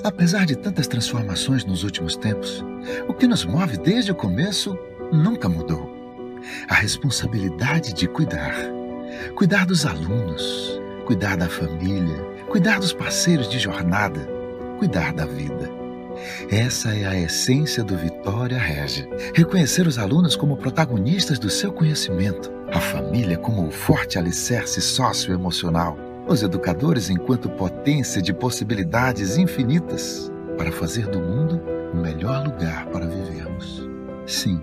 Apesar de tantas transformações nos últimos tempos, o que nos move desde o começo nunca mudou. A responsabilidade de cuidar. Cuidar dos alunos, cuidar da família, cuidar dos parceiros de jornada, cuidar da vida. Essa é a essência do Vitória Regia. Reconhecer os alunos como protagonistas do seu conhecimento, a família como o forte alicerce socioemocional, os educadores enquanto potência de possibilidades infinitas para fazer do mundo o melhor lugar para vivermos. Sim,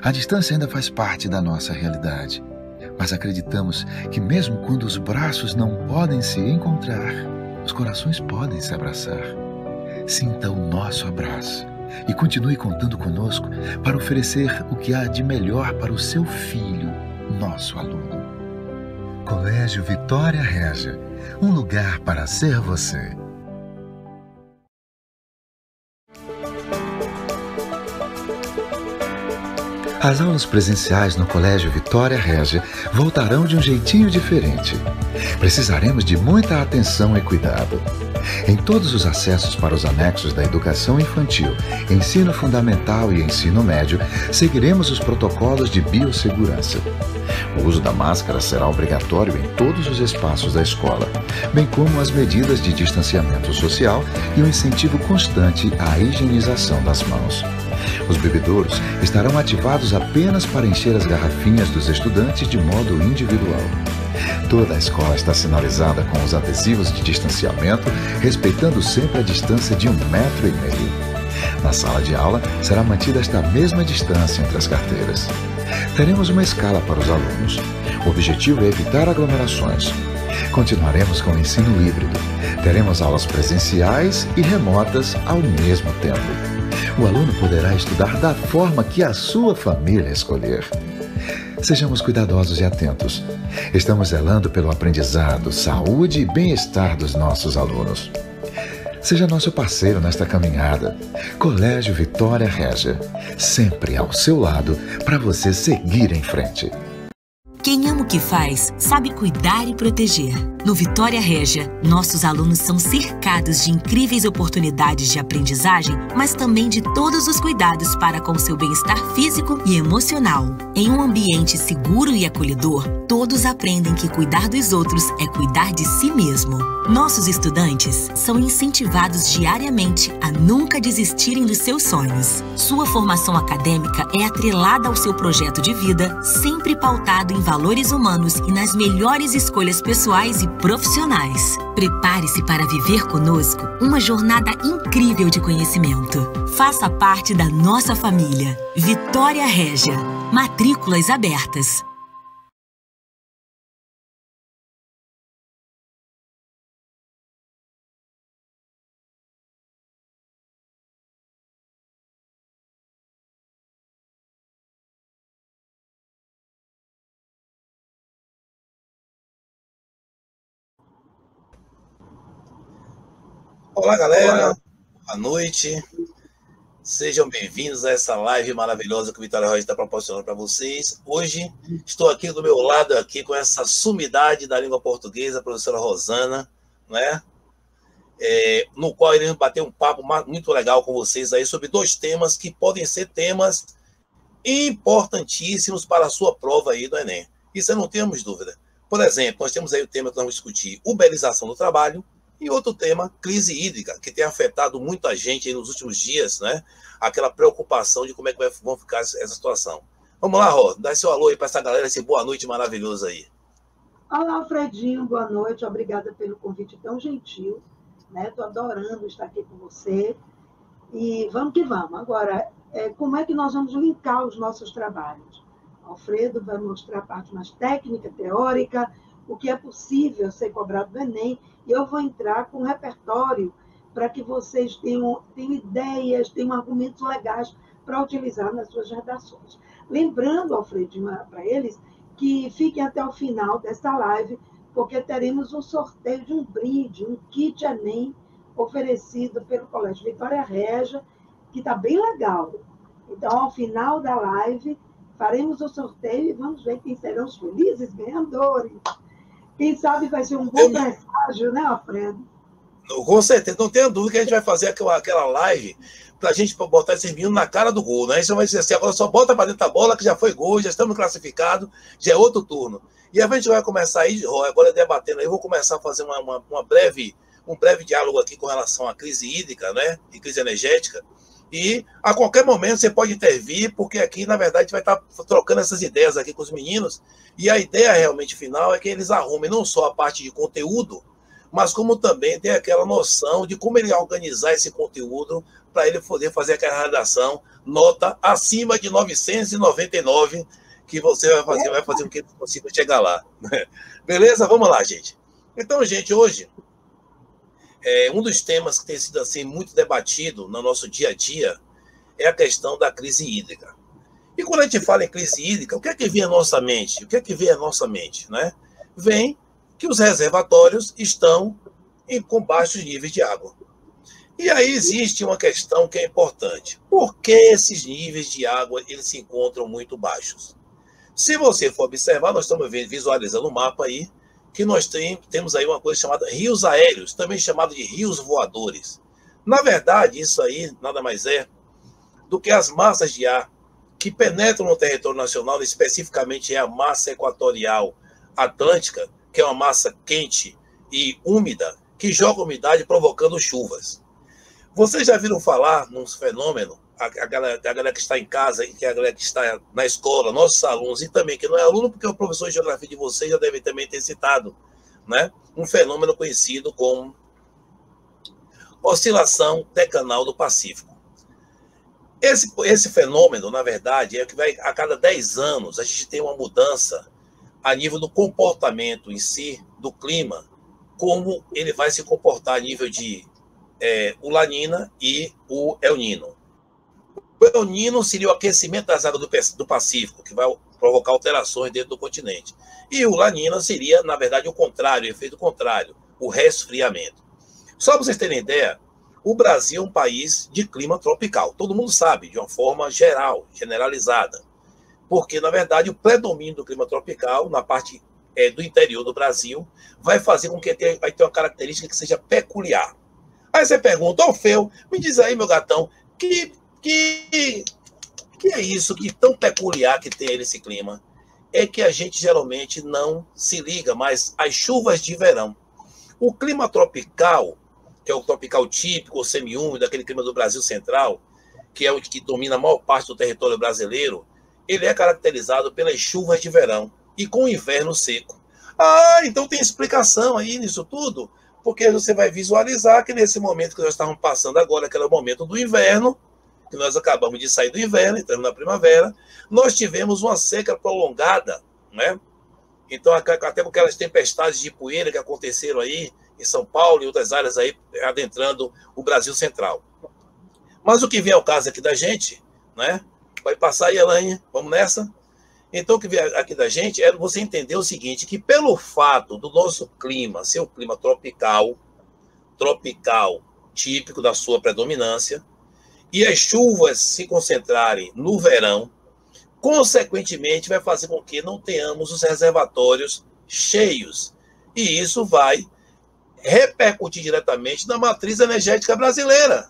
a distância ainda faz parte da nossa realidade, mas acreditamos que mesmo quando os braços não podem se encontrar, os corações podem se abraçar. Sinta o nosso abraço e continue contando conosco para oferecer o que há de melhor para o seu filho, nosso aluno. Colégio Vitória Regia, um lugar para ser você. As aulas presenciais no Colégio Vitória Regia voltarão de um jeitinho diferente. Precisaremos de muita atenção e cuidado. Em todos os acessos para os anexos da educação infantil, ensino fundamental e ensino médio, seguiremos os protocolos de biossegurança. O uso da máscara será obrigatório em todos os espaços da escola, bem como as medidas de distanciamento social e o incentivo constante à higienização das mãos. Os bebedouros estarão ativados apenas para encher as garrafinhas dos estudantes de modo individual. Toda a escola está sinalizada com os adesivos de distanciamento, respeitando sempre a distância de 1,5 metro. Na sala de aula, será mantida esta mesma distância entre as carteiras. Teremos uma escala para os alunos. O objetivo é evitar aglomerações. Continuaremos com o ensino híbrido. Teremos aulas presenciais e remotas ao mesmo tempo. O aluno poderá estudar da forma que a sua família escolher. Sejamos cuidadosos e atentos. Estamos zelando pelo aprendizado, saúde e bem-estar dos nossos alunos. Seja nosso parceiro nesta caminhada. Colégio Vitória Regia, sempre ao seu lado para você seguir em frente. Quem ama o que faz, sabe cuidar e proteger. No Vitória Regia, nossos alunos são cercados de incríveis oportunidades de aprendizagem, mas também de todos os cuidados para com seu bem-estar físico e emocional. Em um ambiente seguro e acolhedor, todos aprendem que cuidar dos outros é cuidar de si mesmo. Nossos estudantes são incentivados diariamente a nunca desistirem dos seus sonhos. Sua formação acadêmica é atrelada ao seu projeto de vida, sempre pautado em valores humanos e nas melhores escolhas pessoais e profissionais. Prepare-se para viver conosco uma jornada incrível de conhecimento. Faça parte da nossa família. Vitória Regia. Matrículas abertas. Olá, galera. Boa noite. Sejam bem-vindos a essa live maravilhosa que o Vitória Regia está proporcionando para vocês. Hoje estou aqui do meu lado aqui com essa sumidade da língua portuguesa, a professora Rosana, né? No qual iremos bater um papo muito legal com vocês aí sobre 2 temas que podem ser temas importantíssimos para a sua prova aí do Enem. Isso não temos dúvida. Por exemplo, nós temos aí o tema que nós vamos discutir, uberização do trabalho, e outro tema, crise hídrica, que tem afetado muita gente aí nos últimos dias, né? Aquela preocupação de como é que vão ficar essa situação. Vamos lá, Rô, dá seu alô aí para essa galera, esse boa noite maravilhoso aí. Olá, Alfredinho, boa noite, obrigada pelo convite tão gentil, né? Estou adorando estar aqui com você. E vamos que vamos. Agora, como é que nós vamos linkar os nossos trabalhos? Alfredo vai mostrar a parte mais técnica, teórica, o que é possível ser cobrado do Enem, e eu vou entrar com um repertório para que vocês tenham ideias, tenham argumentos legais para utilizar nas suas redações. Lembrando, Alfredinho, para eles, que fiquem até o final desta live, porque teremos um sorteio de um brinde, um kit Enem, oferecido pelo Colégio Vitória Regia, que está bem legal. Então, ao final da live, faremos o sorteio e vamos ver quem serão os felizes ganhadores. Quem sabe vai ser um bom presságio, né, Alfredo? Com certeza, não tenha dúvida que a gente vai fazer aquela live para a gente botar esses meninos na cara do gol, né? A gente vai dizer assim, agora só bota para dentro da bola que já foi gol, já estamos classificados, já é outro turno. E a gente vai começar aí, agora debatendo aí, eu vou começar a fazer um breve diálogo aqui com relação à crise hídrica, né? E crise energética. E a qualquer momento você pode intervir, porque aqui, na verdade, a gente vai estar trocando essas ideias aqui com os meninos. E a ideia realmente final é que eles arrumem não só a parte de conteúdo, mas como também tem aquela noção de como ele organizar esse conteúdo para ele poder fazer aquela redação, nota acima de 999, que você vai fazer com que ele consiga chegar lá. Beleza? Vamos lá, gente. Então, gente, hoje, um dos temas que tem sido assim, muito debatido no nosso dia a dia é a questão da crise hídrica. E quando a gente fala em crise hídrica, o que é que vem à nossa mente? O que é que vem à nossa mente, né? Vem que os reservatórios estão com baixos níveis de água. E aí existe uma questão que é importante. Por que esses níveis de água eles se encontram muito baixos? Se você for observar, nós estamos visualizando o mapa aí, que nós temos aí uma coisa chamada rios aéreos, também chamado de rios voadores. Na verdade, isso aí nada mais é do que as massas de ar que penetram no território nacional, especificamente é a massa equatorial atlântica, que é uma massa quente e úmida, que joga umidade provocando chuvas. Vocês já viram falar num fenômeno, a galera que está em casa, que é a galera que está na escola, nossos alunos, e também que não é aluno, porque o professor de geografia de vocês já deve também ter citado, né? Um fenômeno conhecido como oscilação decanal do Pacífico. Esse fenômeno, na verdade, é que vai a cada 10 anos a gente tem uma mudança a nível do comportamento em si, do clima, como ele vai se comportar a nível de o Lanina e o El Nino. O El Nino seria o aquecimento das águas do Pacífico, que vai provocar alterações dentro do continente. E o Lanina seria, na verdade, o contrário, o efeito contrário, o resfriamento. Só para vocês terem ideia, o Brasil é um país de clima tropical. Todo mundo sabe, de uma forma geral, generalizada. Porque, na verdade, o predomínio do clima tropical, na parte do interior do Brasil, vai fazer com que vai ter uma característica que seja peculiar. Aí você pergunta, Feu, me diz aí, meu gatão, que é isso que tão peculiar que tem esse clima? É que a gente geralmente não se liga mais às chuvas de verão. O clima tropical, que é o tropical típico, ou semi-úmido, aquele clima do Brasil Central, que é o que domina a maior parte do território brasileiro, ele é caracterizado pelas chuvas de verão e com o inverno seco. Ah, então tem explicação aí nisso tudo, porque você vai visualizar que nesse momento que nós estávamos passando agora, que era o momento do inverno, que nós acabamos de sair do inverno, entramos na primavera, nós tivemos uma seca prolongada, né? Então, até com aquelas tempestades de poeira que aconteceram aí em São Paulo e outras áreas aí adentrando o Brasil Central. Mas o que vem ao caso aqui da gente, né? Vai passar aí, Elaine, vamos nessa? Então, o que vem aqui da gente é você entender o seguinte, que pelo fato do nosso clima ser um clima tropical, típico da sua predominância, e as chuvas se concentrarem no verão, consequentemente, vai fazer com que não tenhamos os reservatórios cheios. E isso vai repercutir diretamente na matriz energética brasileira.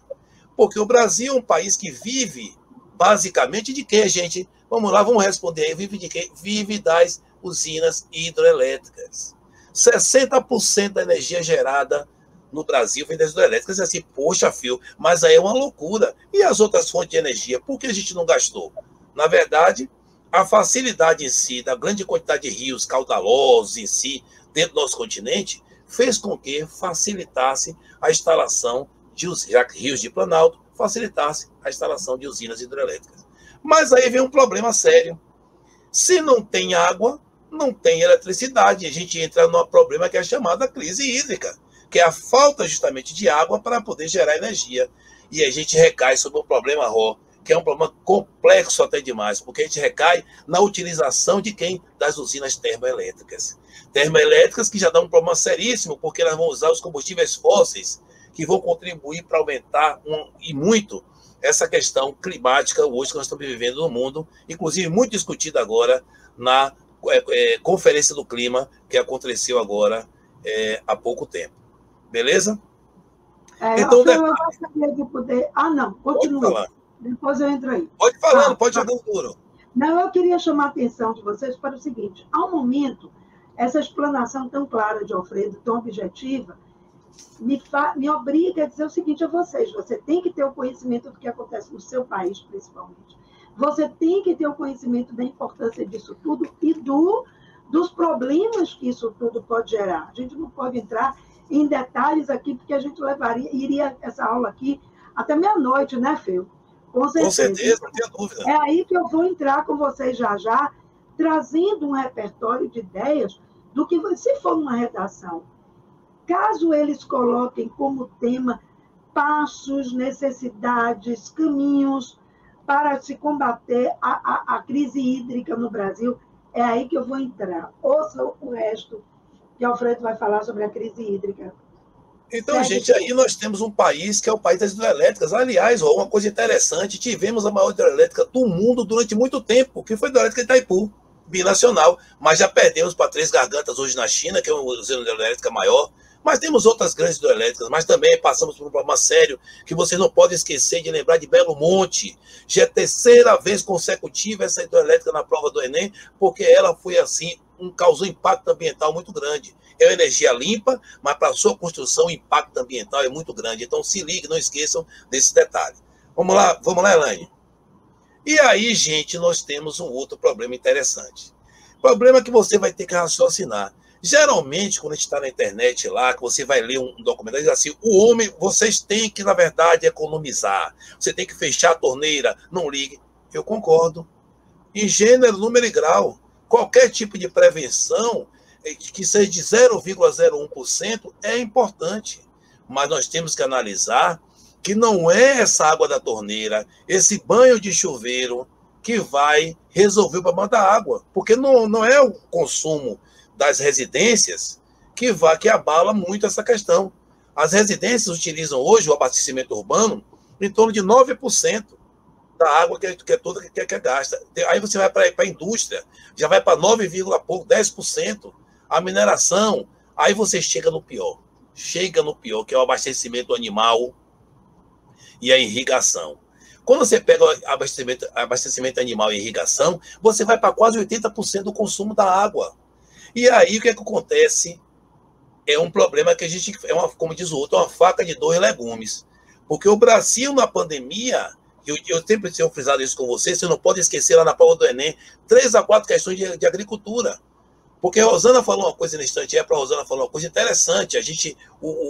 Porque o Brasil é um país que vive, basicamente, de quê, gente? Vamos lá, vamos responder aí. Vive de quê? Vive das usinas hidroelétricas. 60% da energia gerada no Brasil vem das hidroelétricas. Assim, poxa, Fio, mas aí é uma loucura. E as outras fontes de energia? Por que a gente não gastou? Na verdade, a facilidade em si, da grande quantidade de rios caudalosos em si, dentro do nosso continente, fez com que facilitasse a instalação de rios de Planalto, facilitasse a instalação de usinas hidrelétricas. Mas aí vem um problema sério. Se não tem água, não tem eletricidade. A gente entra num problema que é chamado crise hídrica, que é a falta justamente de água para poder gerar energia. E a gente recai sobre um problema, que é um problema complexo até demais, porque a gente recai na utilização de quem? Das usinas termoelétricas. Termoelétricas que já dão um problema seríssimo, porque elas vão usar os combustíveis fósseis, que vão contribuir para aumentar e muito essa questão climática hoje que nós estamos vivendo no mundo, inclusive muito discutida agora na Conferência do Clima, que aconteceu agora há pouco tempo. Beleza? Então, eu gostaria de poder... Ah, não, continua. Depois eu entro aí. Pode falando, pode jogar duro. Não, eu queria chamar a atenção de vocês para o seguinte. Ao momento, essa explanação tão clara de Alfredo, tão objetiva, me obriga a dizer o seguinte a vocês: você tem que ter o conhecimento do que acontece no seu país, principalmente. Você tem que ter o conhecimento da importância disso tudo e dos problemas que isso tudo pode gerar. A gente não pode entrar em detalhes aqui, porque a gente iria essa aula aqui até meia-noite, né, Fê? Com certeza, não tenho dúvida. É aí que eu vou entrar com vocês já, trazendo um repertório de ideias do que, se for uma redação, caso eles coloquem como tema passos, necessidades, caminhos para se combater a crise hídrica no Brasil, é aí que eu vou entrar. Ouça o resto que Alfredo vai falar sobre a crise hídrica. Então, gente, aí nós temos um país que é o país das hidrelétricas. Aliás, uma coisa interessante, tivemos a maior hidrelétrica do mundo durante muito tempo, que foi a hidrelétrica de Itaipu, binacional, mas já perdemos para Três Gargantas hoje na China, que é uma usina hidrelétrica maior. Mas temos outras grandes hidrelétricas, mas também passamos por um problema sério que vocês não podem esquecer de lembrar de Belo Monte. Já é a terceira vez consecutiva essa hidrelétrica na prova do Enem, porque ela foi assim, causou impacto ambiental muito grande. É uma energia limpa, mas para a sua construção o impacto ambiental é muito grande. Então se ligue, não esqueçam desse detalhe. Vamos lá, Elaine. E aí, gente, nós temos um outro problema interessante. Problema que você vai ter que raciocinar. Geralmente, quando a gente está na internet lá, que você vai ler um documentário, diz assim, o homem, vocês têm que, na verdade, economizar. Você tem que fechar a torneira, não ligue. Eu concordo. Em gênero, número e grau, qualquer tipo de prevenção, que seja de 0,01%, é importante. Mas nós temos que analisar que não é essa água da torneira, esse banho de chuveiro, que vai resolver o problema da água. Porque não é o consumo das residências que abala muito essa questão. As residências utilizam hoje o abastecimento urbano em torno de 9% da água que é toda que é gasta. Aí você vai para a indústria, já vai para 10%. A mineração, aí você chega no pior, que é o abastecimento animal e a irrigação. Quando você pega o abastecimento animal e irrigação, você vai para quase 80% do consumo da água. E aí, o que é que acontece? É um problema que a gente, como diz o outro, é uma faca de dois legumes. Porque o Brasil, na pandemia, eu sempre tenho frisado isso com vocês, você não pode esquecer lá na prova do Enem, 3 a 4 questões de agricultura. Porque a Rosana falou uma coisa no instante, para a Rosana falou uma coisa interessante. A gente,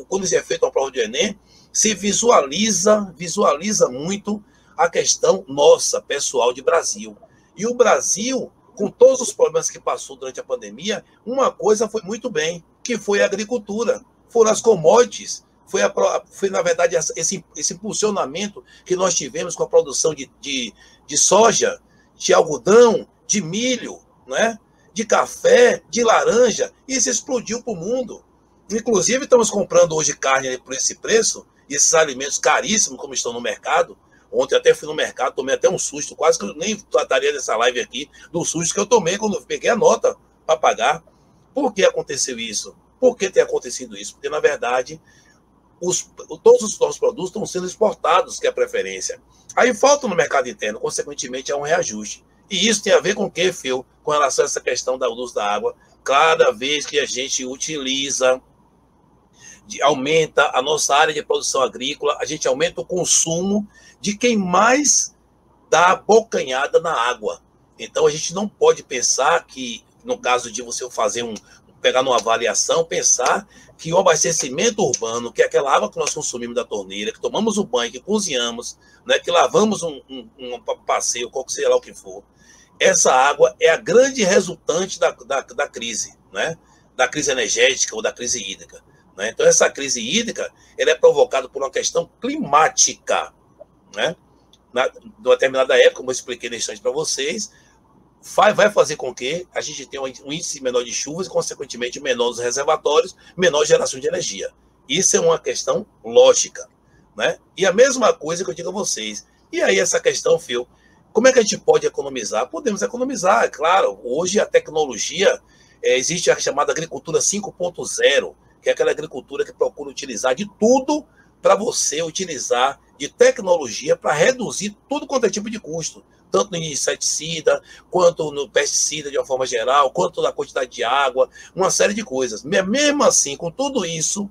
quando é feita uma prova do Enem, se visualiza muito a questão nossa, pessoal de Brasil. E o Brasil, com todos os problemas que passou durante a pandemia, uma coisa foi muito bem, que foi a agricultura, foram as commodities, foi na verdade, esse impulsionamento que nós tivemos com a produção de soja, de algodão, de milho, né? De café, de laranja, e isso explodiu para o mundo. Inclusive, estamos comprando hoje carne por esse preço, e esses alimentos caríssimos como estão no mercado. Ontem até fui no mercado, tomei até um susto, quase que eu nem trataria dessa live aqui, do susto que eu tomei quando eu peguei a nota para pagar. Por que aconteceu isso? Por que tem acontecido isso? Porque, na verdade, todos os nossos produtos estão sendo exportados, que é a preferência. Aí falta no mercado interno, consequentemente, é um reajuste. E isso tem a ver com o quê, Phil? Com relação a essa questão do uso da água. Cada vez que a gente utiliza, aumenta a nossa área de produção agrícola, a gente aumenta o consumo de quem mais dá abocanhada na água. Então, a gente não pode pensar que, no caso de você pegar numa avaliação, pensar que o abastecimento urbano, que é aquela água que nós consumimos da torneira, que tomamos o banho, que cozinhamos, né, que lavamos um passeio, qual que seja lá o que for, essa água é a grande resultante da crise, né, da crise energética ou da crise hídrica. Né? Então, essa crise hídrica ela é provocada por uma questão climática. Né? Na determinada época, como eu expliquei no instante para vocês, vai fazer com que a gente tenha um índice menor de chuvas e, consequentemente, menor dos reservatórios, menor geração de energia. Isso é uma questão lógica. Né? E a mesma coisa que eu digo a vocês. E aí essa questão, Phil, como é que a gente pode economizar? Podemos economizar, é claro. Hoje a tecnologia, existe a chamada agricultura 5.0, que é aquela agricultura que procura utilizar de tudo para você utilizar de tecnologia para reduzir tudo quanto é tipo de custo, tanto no inseticida, quanto no pesticida de uma forma geral, quanto na quantidade de água, uma série de coisas. Mesmo assim, com tudo isso,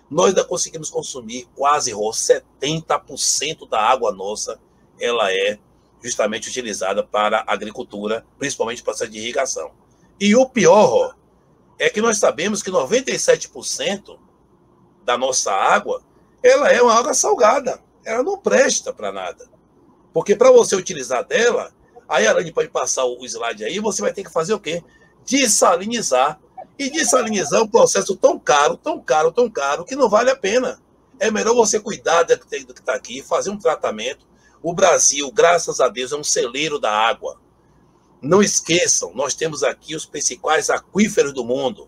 nós ainda conseguimos consumir quase 70% da água nossa, ela é justamente utilizada para a agricultura, principalmente para processo de irrigação. E o pior é que nós sabemos que 97% da nossa água, ela é uma água salgada, ela não presta para nada. Porque para você utilizar dela, aí a Alane pode passar o slide aí, você vai ter que fazer o quê? Dessalinizar. E dessalinizar é um processo tão caro, que não vale a pena. É melhor você cuidar do que está aqui, fazer um tratamento. O Brasil, graças a Deus, é um celeiro da água. Não esqueçam, nós temos aqui os principais aquíferos do mundo,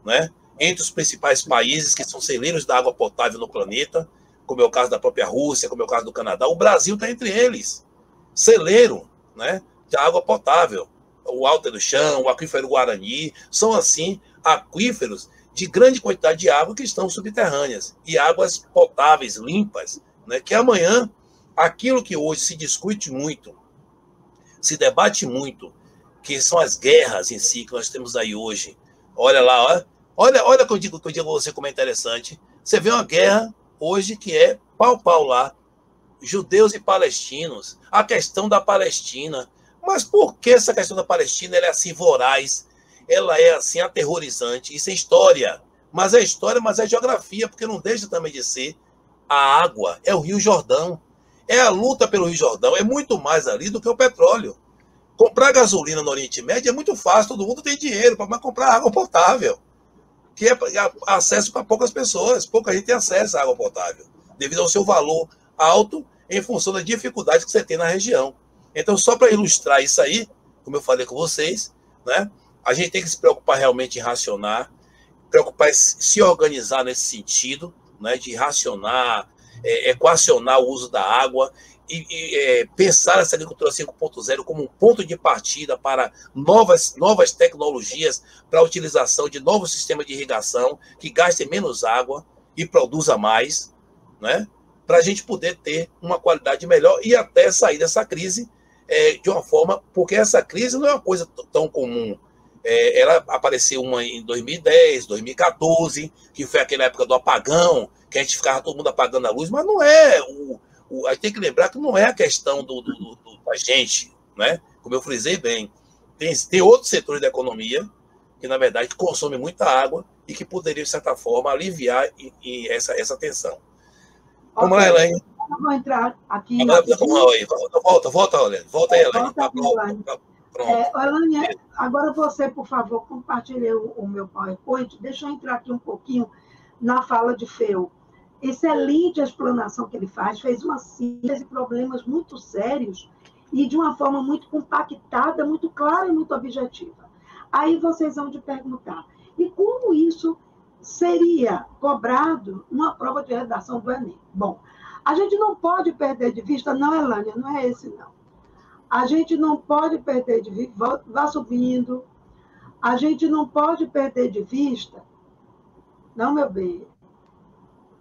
né? Entre os principais países que são celeiros da água potável no planeta, como é o caso da própria Rússia, como é o caso do Canadá, o Brasil está entre eles. Celeiro, né, de água potável. O Alto do Chão, o aquífero Guarani, são, assim, aquíferos de grande quantidade de água que estão subterrâneas. E águas potáveis, limpas, né, que amanhã, aquilo que hoje se discute muito, se debate muito, que são as guerras em si que nós temos aí hoje. Olha lá, olha que eu digo a você como é interessante. Você vê uma guerra hoje que é pau lá, judeus e palestinos, a questão da Palestina. Mas por que essa questão da Palestina ela é assim voraz, ela é assim aterrorizante? Isso é história, mas é geografia, porque não deixa também de ser a água, é o Rio Jordão, é a luta pelo Rio Jordão, é muito mais ali do que o petróleo. Comprar gasolina no Oriente Médio é muito fácil, todo mundo tem dinheiro para comprar água potável, que é acesso para poucas pessoas, pouca gente tem acesso à água potável, devido ao seu valor alto em função da dificuldade que você tem na região. Então, só para ilustrar isso aí, como eu falei com vocês, né, a gente tem que se preocupar realmente em racionar, preocupar em se organizar nesse sentido, né, de racionar, equacionar o uso da água e pensar essa agricultura 5.0 como um ponto de partida para novas tecnologias, para a utilização de novos sistemas de irrigação que gastem menos água e produza mais, né, para a gente poder ter uma qualidade melhor e até sair dessa crise de uma forma, porque essa crise não é uma coisa tão comum. Ela apareceu uma em 2010, 2014, que foi aquela época do apagão, que a gente ficava todo mundo apagando a luz, mas não é. A gente tem que lembrar que não é a questão da gente, né? Como eu frisei bem. Tem outros setores da economia que, na verdade, consomem muita água e que poderiam, de certa forma, aliviar essa tensão. Vamos lá, Elaine. Eu vou entrar aqui. Volta, Elaine. Volta aí, Elaine. Elaine, agora você, por favor, compartilhe o meu PowerPoint. Deixa eu entrar aqui um pouquinho na fala de Feu. Excelente a explanação que ele fez uma síntese de problemas muito sérios e de uma forma muito compactada, muito clara e muito objetiva. Aí vocês vão te perguntar, e como isso seria cobrado numa prova de redação do Enem? Bom, a gente não pode perder de vista, não, Elânia, não é esse não. A gente não pode perder de vista, vá subindo, a gente não pode perder de vista, não, meu bem,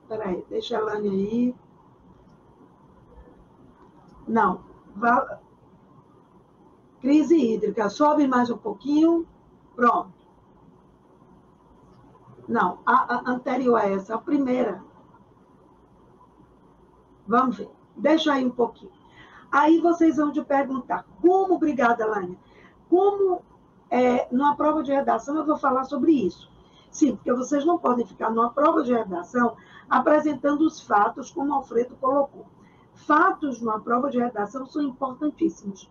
peraí, deixa a Elânia aí. Não, crise hídrica, sobe mais um pouquinho, pronto. Não, a anterior a essa, a primeira. Vamos ver, deixa aí um pouquinho. Aí vocês vão te perguntar, como, obrigada, Elânia, como numa prova de redação eu vou falar sobre isso? Sim, porque vocês não podem ficar numa prova de redação apresentando os fatos, como o Alfredo colocou. Fatos numa prova de redação são importantíssimos,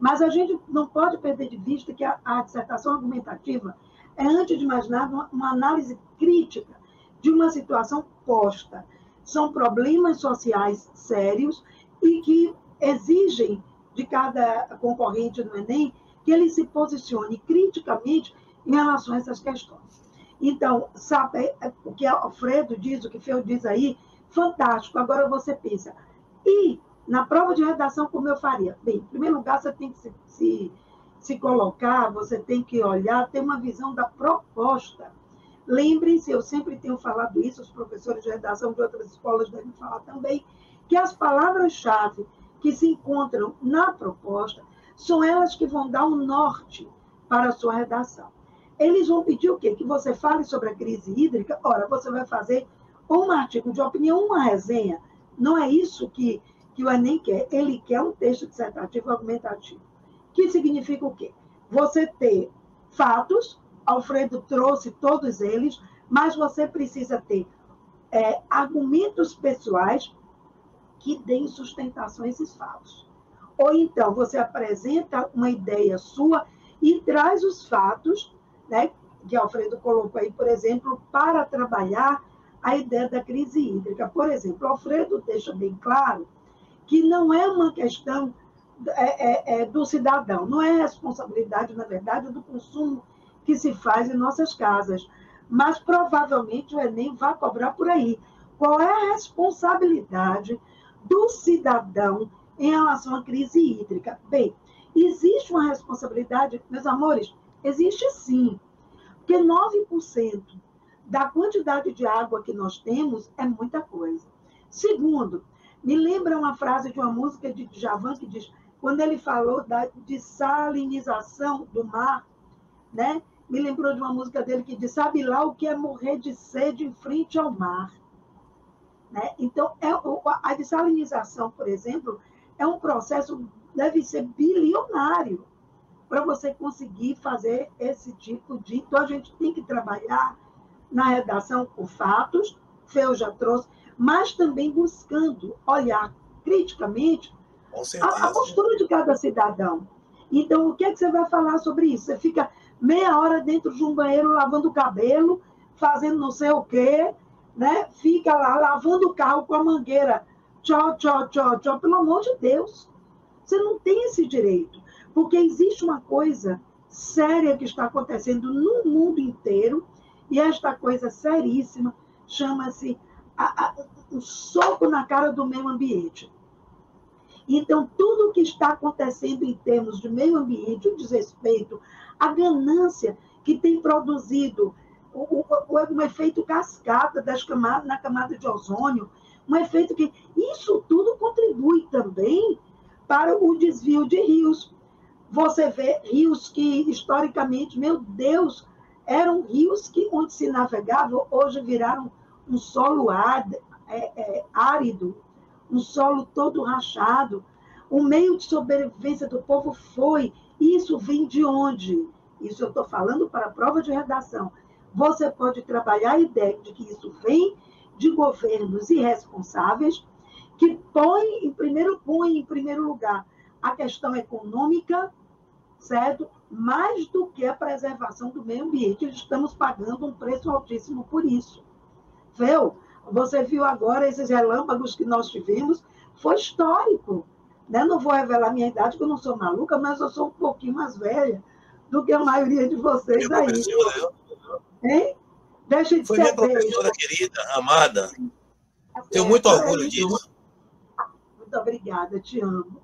mas a gente não pode perder de vista que a dissertação argumentativa é, antes de mais nada, uma análise crítica de uma situação posta. São problemas sociais sérios e que exigem de cada concorrente no Enem que ele se posicione criticamente em relação a essas questões. Então, sabe, o que Alfredo diz, o que Feu diz aí, fantástico. Agora você pensa, e na prova de redação, como eu faria? Bem, em primeiro lugar, você tem que se colocar, você tem que olhar, ter uma visão da proposta. Lembrem-se, eu sempre tenho falado isso, os professores de redação de outras escolas devem falar também, que as palavras-chave que se encontram na proposta são elas que vão dar um norte para a sua redação. Eles vão pedir o quê? Que você fale sobre a crise hídrica. Ora, você vai fazer um artigo de opinião, uma resenha. Não é isso que o Enem quer. Ele quer um texto dissertativo argumentativo. Que significa o quê? Você ter fatos, Alfredo trouxe todos eles, mas você precisa ter argumentos pessoais que deem sustentação a esses fatos. Ou então, você apresenta uma ideia sua e traz os fatos, né, que Alfredo colocou aí, por exemplo, para trabalhar a ideia da crise hídrica. Por exemplo, Alfredo deixa bem claro que não é uma questão do cidadão, não é responsabilidade, na verdade, do consumo que se faz em nossas casas, mas provavelmente o Enem vai cobrar por aí. Qual é a responsabilidade do cidadão em relação à crise hídrica? Bem, existe uma responsabilidade, meus amores, existe sim, porque 9% da quantidade de água que nós temos é muita coisa. Segundo, me lembra uma frase de uma música de Djavan que diz, quando ele falou da dessalinização do mar, né? Me lembrou de uma música dele que diz, sabe lá o que é morrer de sede em frente ao mar. Né? Então, a dessalinização, por exemplo, é um processo, deve ser bilionário para você conseguir fazer esse tipo de... Então, a gente tem que trabalhar na redação com fatos, Feu já trouxe, mas também buscando olhar criticamente a postura de cada cidadão. Então, o que é que você vai falar sobre isso? Você fica meia hora dentro de um banheiro lavando o cabelo, fazendo não sei o quê, né? Fica lá lavando o carro com a mangueira. Tchau, tchau, tchau, tchau. Pelo amor de Deus. Você não tem esse direito. Porque existe uma coisa séria que está acontecendo no mundo inteiro, e esta coisa seríssima chama-se um soco na cara do meio ambiente. Então, tudo o que está acontecendo em termos de meio ambiente, o desrespeito, a ganância que tem produzido um efeito cascata na camada de ozônio, um efeito que... Isso tudo contribui também para o desvio de rios. Você vê rios que, historicamente, meu Deus, eram rios onde se navegava, hoje viraram um solo árido, um solo todo rachado. O meio de sobrevivência do povo foi. Isso vem de onde? Isso eu estou falando para a prova de redação. Você pode trabalhar a ideia de que isso vem de governos irresponsáveis que põem em primeiro lugar a questão econômica, certo? Mais do que a preservação do meio ambiente. Estamos pagando um preço altíssimo por isso. Você viu agora esses relâmpagos que nós tivemos, foi histórico. Né? Não vou revelar minha idade, porque eu não sou maluca, mas eu sou um pouquinho mais velha do que a maioria de vocês aí. Hein? Deixa de Foi ser minha professora querida, amada. Tenho muito orgulho disso. Muito obrigada, te amo.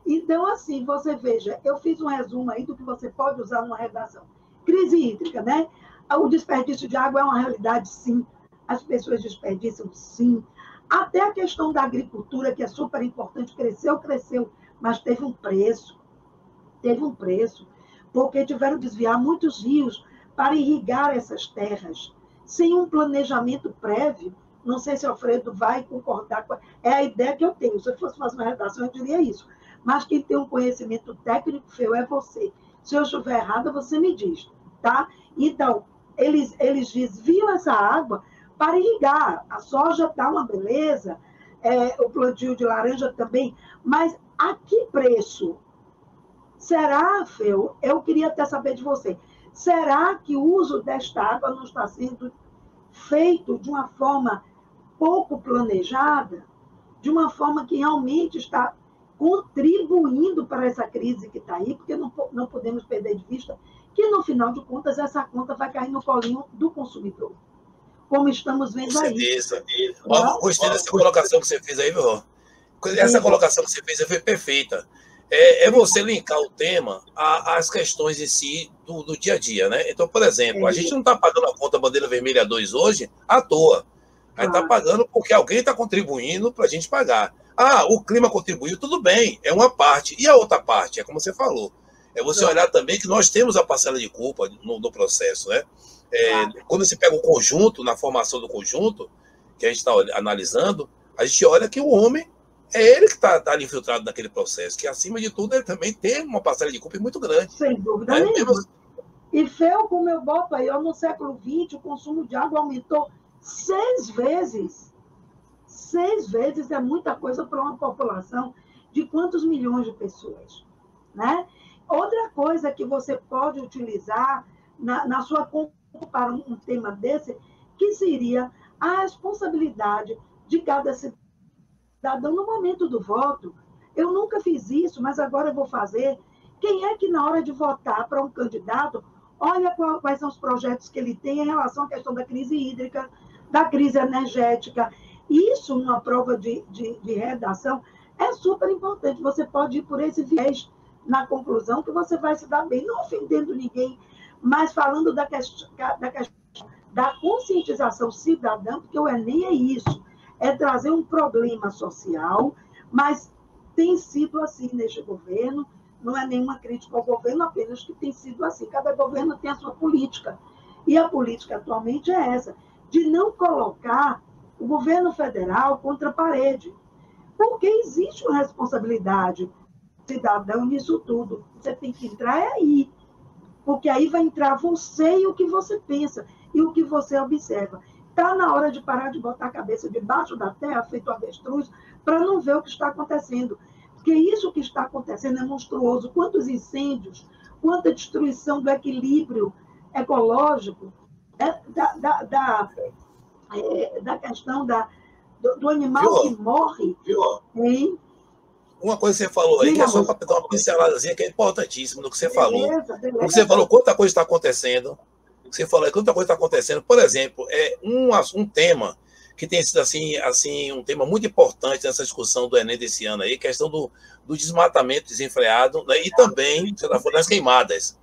Então, assim, você veja, eu fiz um resumo aí do que você pode usar numa redação. Crise hídrica, né? O desperdício de água é uma realidade, sim. As pessoas desperdiçam, sim. Até a questão da agricultura, que é super importante, cresceu, mas teve um preço. Teve um preço, porque tiveram que desviar muitos rios para irrigar essas terras, sem um planejamento prévio. Não sei se o Alfredo vai concordar com... É a ideia que eu tenho. Se eu fosse fazer uma redação, eu diria isso. Mas quem tem um conhecimento técnico, Feu, é você. Se eu estiver errada, você me diz, tá? Então, eles desviam essa água para irrigar. A soja dá uma beleza, o plantio de laranja também, mas a que preço? Será, Feu, eu queria até saber de você, será que o uso desta água não está sendo feito de uma forma pouco planejada, de uma forma que realmente está contribuindo para essa crise que está aí, porque não podemos perder de vista que, no final de contas, essa conta vai cair no colinho do consumidor, como estamos vendo aí. Gostei dessa colocação que você fez aí, meu irmão. Essa colocação que você fez foi perfeita. é você linkar o tema às questões em si do dia a dia, né? Então, por exemplo, a gente não está pagando a conta Bandeira Vermelha 2 hoje à toa. A gente está pagando porque alguém está contribuindo para a gente pagar. Ah, o clima contribuiu, tudo bem, é uma parte. E a outra parte, é como você falou, é você olhar também que nós temos a parcela de culpa no processo, né? Quando você pega o conjunto, na formação do conjunto, que a gente está analisando, a gente olha que o homem é ele que está ali infiltrado naquele processo, que acima de tudo ele também tem uma parcela de culpa muito grande. Sem dúvida nenhuma. E Fel, como eu boto aí, no século XX, o consumo de água aumentou 6 vezes. 6 vezes é muita coisa para uma população de quantos milhões de pessoas, né? Outra coisa que você pode utilizar na sua compra para um tema desse, que seria a responsabilidade de cada cidadão no momento do voto. Eu nunca fiz isso, mas agora eu vou fazer. Quem é que, na hora de votar para um candidato, olha quais são os projetos que ele tem em relação à questão da crise hídrica, da crise energética? Isso, numa prova de redação, é super importante. Você pode ir por esse viés na conclusão, que você vai se dar bem, não ofendendo ninguém, mas falando da questão da conscientização cidadã, porque o Enem é isso, é trazer um problema social, mas tem sido assim neste governo, não é nenhuma crítica ao governo, apenas que tem sido assim. Cada governo tem a sua política, e a política atualmente é essa, de não colocar o governo federal contra a parede, porque existe uma responsabilidade cidadão nisso tudo. Você tem que entrar aí, porque aí vai entrar você e o que você pensa, e o que você observa. Está na hora de parar de botar a cabeça debaixo da terra, feito avestruz, para não ver o que está acontecendo. Porque isso que está acontecendo é monstruoso. Quantos incêndios, quanta destruição do equilíbrio ecológico, da questão do animal que morre. Hein? Uma coisa que você falou aí, que é só para dar uma pinceladazinha, que é importantíssima no que você falou. Beleza. Você falou quanta coisa está acontecendo. Você falou aí quanta coisa está acontecendo. Por exemplo, um tema que tem sido assim, um tema muito importante nessa discussão do Enem desse ano aí, questão do desmatamento desenfreado, né? E também, você está falando das queimadas.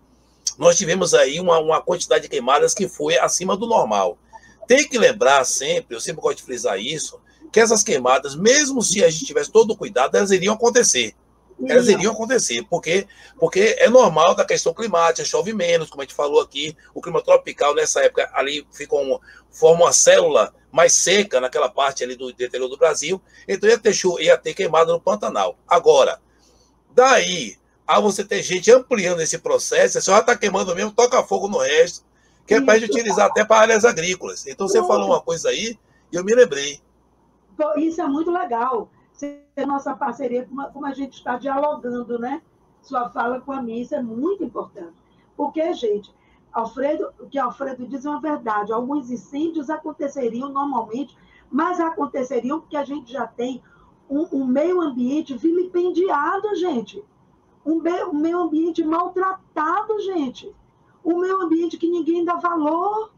Nós tivemos aí uma quantidade de queimadas que foi acima do normal. Tem que lembrar sempre, eu sempre gosto de frisar isso, que essas queimadas, mesmo se a gente tivesse todo o cuidado, elas iriam acontecer. Elas iriam acontecer, porque é normal da questão climática, chove menos, como a gente falou aqui, o clima tropical nessa época ali forma uma célula mais seca naquela parte ali do interior do Brasil, então ia ter queimada no Pantanal. Agora, daí a você ter gente ampliando esse processo, você já está queimando mesmo, toca fogo no resto, que é para a gente utilizar até para áreas agrícolas. Então você falou uma coisa aí e eu me lembrei. Isso é muito legal. A nossa parceria, como a gente está dialogando, né? Sua fala com a minha, isso é muito importante. Porque, gente, o que Alfredo diz é uma verdade. Alguns incêndios aconteceriam normalmente, mas aconteceriam porque a gente já tem um meio ambiente vilipendiado, gente. Um meio ambiente maltratado, gente. Um meio ambiente que ninguém dá valor.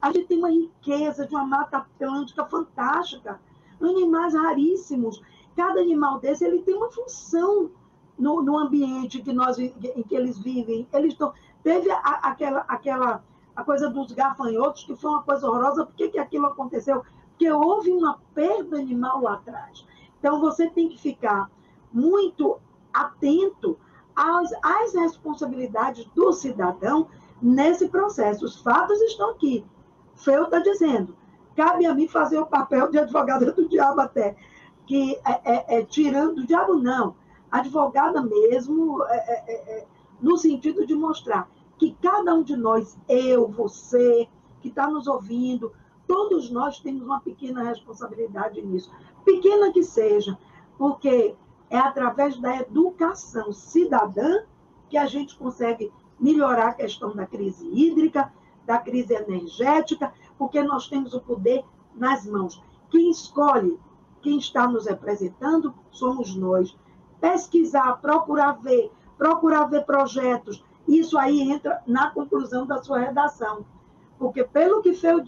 A gente tem uma riqueza de uma Mata Atlântica fantástica, animais raríssimos. Cada animal desse ele tem uma função no ambiente em que eles vivem. Teve a coisa dos gafanhotos, que foi uma coisa horrorosa. Por que aquilo aconteceu? Porque houve uma perda animal lá atrás. Então, você tem que ficar muito atento às responsabilidades do cidadão nesse processo. Os fatos estão aqui. Fel está dizendo, cabe a mim fazer o papel de advogada do diabo até, que tirando do diabo não, advogada mesmo, no sentido de mostrar que cada um de nós, eu, você, que está nos ouvindo, todos nós temos uma pequena responsabilidade nisso, pequena que seja, porque é através da educação cidadã que a gente consegue melhorar a questão da crise hídrica, da crise energética, porque nós temos o poder nas mãos. Quem escolhe, quem está nos representando, somos nós. Pesquisar, procurar ver projetos, isso aí entra na conclusão da sua redação. Porque pelo que Fel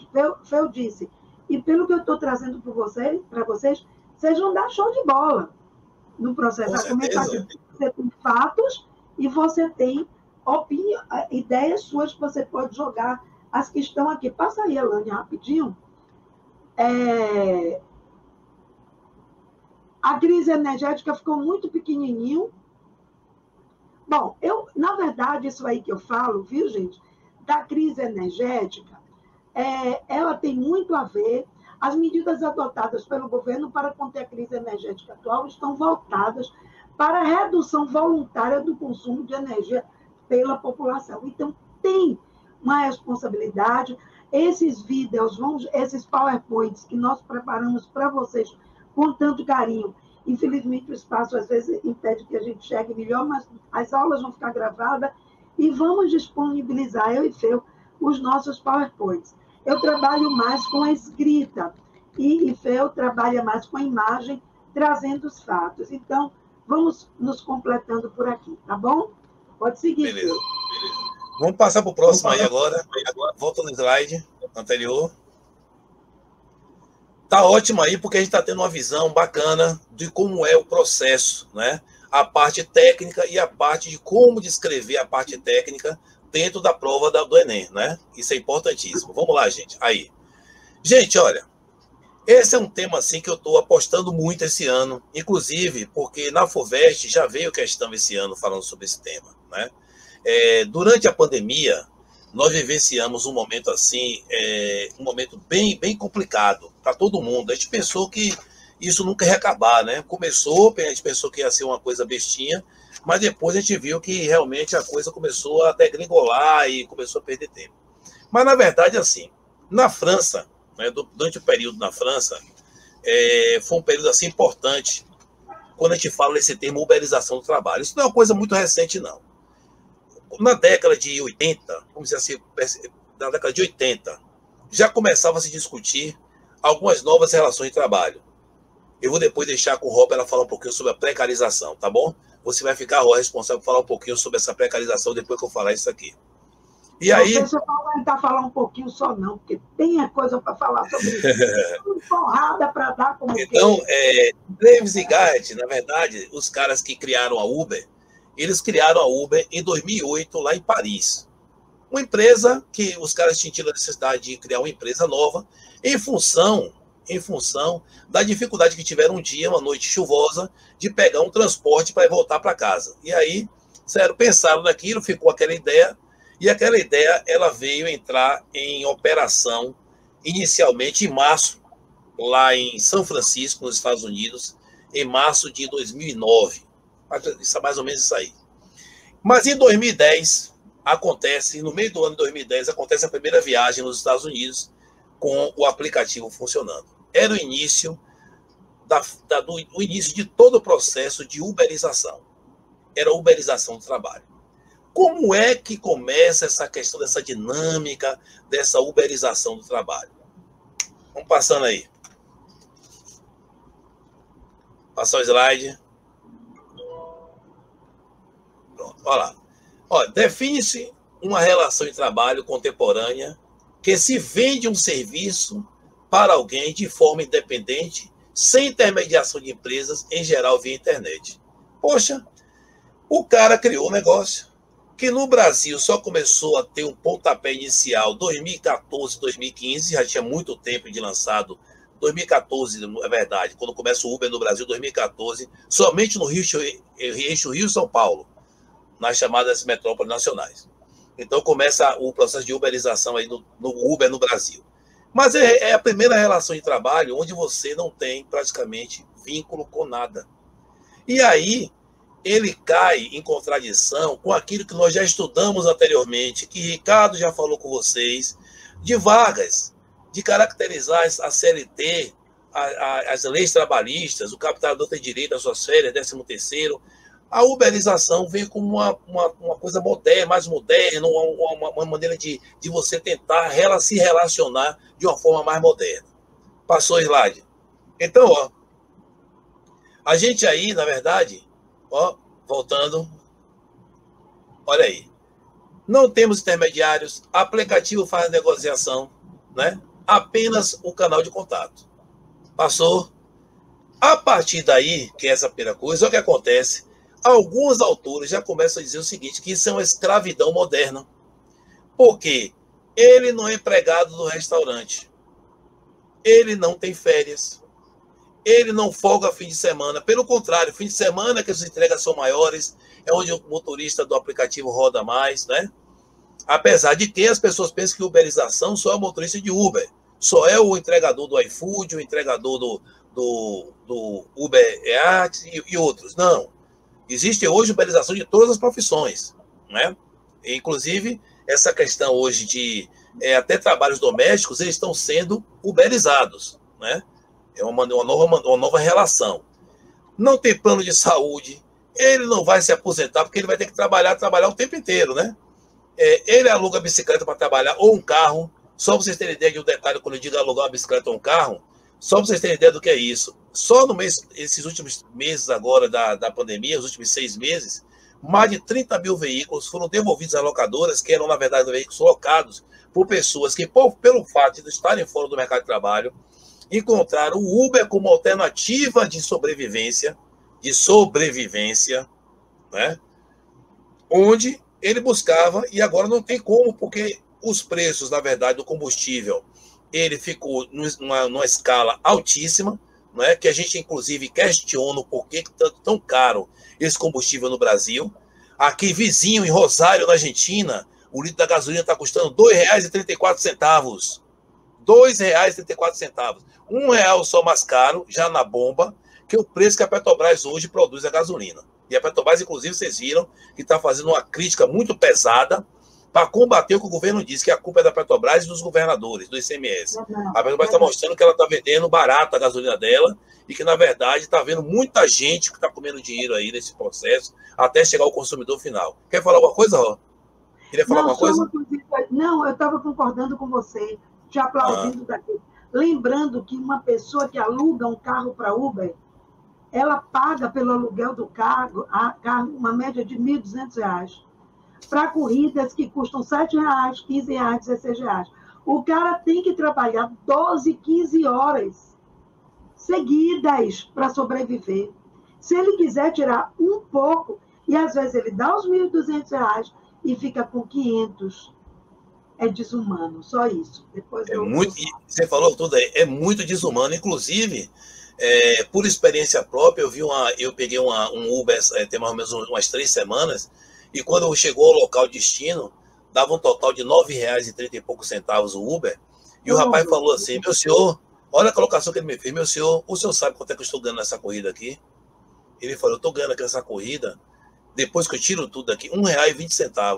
disse, e pelo que eu estou trazendo para vocês, vocês vão dar show de bola. no processo Com argumentativo. certeza. Você tem fatos e você tem ideias suas que você pode jogar, as que estão aqui. Passa aí, Elane, rapidinho. A crise energética ficou muito pequenininho. Bom, na verdade, isso aí que eu falo, viu, gente, da crise energética, ela tem muito a ver. As medidas adotadas pelo governo para conter a crise energética atual estão voltadas para a redução voluntária do consumo de energia pela população. Então, tem uma responsabilidade. Esses vídeos, esses PowerPoints que nós preparamos para vocês com tanto carinho, infelizmente o espaço às vezes impede que a gente chegue melhor, mas as aulas vão ficar gravadas e vamos disponibilizar, eu e Feu, os nossos PowerPoints. Eu trabalho mais com a escrita e Feu trabalha mais com a imagem, trazendo os fatos. Então, vamos nos completando por aqui, tá bom? Pode seguir. Beleza. Vamos passar para o próximo aí agora. Volta no slide anterior. Tá ótimo aí, porque a gente está tendo uma visão bacana de como é o processo, né? A parte técnica e a parte de como descrever a parte técnica dentro da prova do Enem, né? Isso é importantíssimo. Vamos lá, gente. Aí. Gente, olha, esse é um tema assim que eu estou apostando muito esse ano, inclusive porque na FUVEST já veio questão esse ano falando sobre esse tema, né? Durante a pandemia, nós vivenciamos um momento assim, um momento bem, bem complicado para todo mundo. A gente pensou que isso nunca ia acabar, né? A gente pensou que ia ser uma coisa bestinha, mas depois a gente viu que realmente a coisa começou a degringolar e começou a perder tempo. Mas, na verdade, assim, na França, né, durante o período na França, foi um período assim importante quando a gente fala desse termo uberização do trabalho. Isso não é uma coisa muito recente, não. Na década de 80, vamos dizer assim, na década de 80, já começava a se discutir algumas novas relações de trabalho. Eu vou depois deixar com o Rob ela falar um pouquinho sobre a precarização, tá bom? Você vai ficar responsável por falar um pouquinho sobre essa precarização depois que eu falar isso aqui. E aí... Não sei se eu vou tentar falar um pouquinho só não, porque tem coisa para falar sobre isso. Tem porrada para dar como então, Davis e Gart, na verdade, os caras que criaram a Uber, eles criaram a Uber em 2008, lá em Paris. Uma empresa que os caras tinham a necessidade de criar uma empresa nova em função da dificuldade que tiveram um dia, uma noite chuvosa, de pegar um transporte para voltar para casa. E aí, sério, pensaram naquilo, ficou aquela ideia, e aquela ideia ela veio entrar em operação inicialmente em março, lá em São Francisco, nos Estados Unidos, em março de 2009. Isso é mais ou menos isso aí. Mas em 2010, no meio do ano de 2010, acontece a primeira viagem nos Estados Unidos com o aplicativo funcionando. Era o início do início de todo o processo de uberização. Era a uberização do trabalho. Como é que começa essa questão dessa dinâmica, dessa uberização do trabalho? Vamos passando aí. Passar o slide. Pronto, olha lá. Define-se uma relação de trabalho contemporânea que se vende um serviço para alguém de forma independente, sem intermediação de empresas, em geral via internet. Poxa, o cara criou um negócio que no Brasil só começou a ter um pontapé inicial 2014, 2015, já tinha muito tempo de lançado, 2014, é verdade, quando começa o Uber no Brasil, 2014, somente no eixo Rio-São Paulo, nas chamadas metrópoles nacionais. Então começa o processo de uberização aí no Uber no Brasil. Mas é a primeira relação de trabalho onde você não tem praticamente vínculo com nada. E aí ele cai em contradição com aquilo que nós já estudamos anteriormente, que Ricardo já falou com vocês, de vagas, de caracterizar a CLT, as leis trabalhistas, o capitalizador tem direito às suas férias, 13º. A uberização vem como uma coisa moderna, mais moderna, uma maneira de você tentar se relacionar de uma forma mais moderna. Passou o slide. Então, a gente aí, na verdade, voltando, olha aí, não temos intermediários, aplicativo faz a negociação, né? Apenas o canal de contato. Passou. A partir daí, que é essa primeira coisa, o que acontece? Alguns autores já começam a dizer o seguinte, que isso é uma escravidão moderna. Por quê? Ele não é empregado do restaurante. Ele não tem férias. Ele não folga fim de semana. Pelo contrário, fim de semana que as entregas são maiores, é onde o motorista do aplicativo roda mais, né? Apesar de que as pessoas pensam que uberização só é o motorista de Uber. Só é o entregador do iFood, o entregador do Uber Eats e outros. Não. Existe hoje uberização de todas as profissões, né? Inclusive, essa questão hoje de até trabalhos domésticos, eles estão sendo uberizados, né? É uma nova relação. Não tem plano de saúde, ele não vai se aposentar, porque ele vai ter que trabalhar o tempo inteiro, né? Ele aluga a bicicleta para trabalhar, ou um carro. Só para vocês terem ideia de um detalhe, quando eu digo alugar uma bicicleta ou um carro, só para vocês terem ideia do que é isso. Só no mês, esses últimos meses agora da pandemia, os últimos 6 meses, mais de 30 mil veículos foram devolvidos às locadoras, que eram, na verdade, veículos locados por pessoas que, pelo fato de estarem fora do mercado de trabalho, encontraram o Uber como alternativa de sobrevivência, né? Onde ele buscava, e agora não tem como, porque os preços, na verdade, do combustível, ele ficou numa escala altíssima, né? Que a gente, inclusive, questiona o porquê que tão caro esse combustível no Brasil. Aqui, vizinho, em Rosário, na Argentina, o litro da gasolina está custando R$ 2,34. R$ 2,34. R$ 1 só mais caro, já na bomba, que o preço que a Petrobras hoje produz a gasolina. E a Petrobras, inclusive, vocês viram que está fazendo uma crítica muito pesada para combater o que o governo diz, que a culpa é da Petrobras e dos governadores, do ICMS. A Petrobras está mostrando que ela está vendendo barata a gasolina dela e que, na verdade, está vendo muita gente que está comendo dinheiro aí nesse processo até chegar ao consumidor final. Quer falar alguma coisa, Ró? Queria falar alguma coisa? Não, eu estava concordando com você, te aplaudindo daqui. Lembrando que uma pessoa que aluga um carro para Uber, ela paga pelo aluguel do carro uma média de R$ 1.200. Para corridas que custam R$ 7, R$ 15, R$ 16. O cara tem que trabalhar 12, 15 horas seguidas para sobreviver. Se ele quiser tirar um pouco, e às vezes ele dá os R$ 1.200 e fica com 500, é desumano, só isso. Depois você falou tudo aí, é muito desumano. Inclusive, por experiência própria, eu peguei um Uber tem mais ou menos umas 3 semanas, e quando chegou ao local de destino, dava um total de R$ 9,30 e poucos centavos o Uber, e o rapaz falou assim: meu senhor, olha a colocação que ele me fez, meu senhor, o senhor sabe quanto é que eu estou ganhando nessa corrida aqui? Ele falou: eu estou ganhando aqui nessa corrida, depois que eu tiro tudo aqui, R$ 1,20.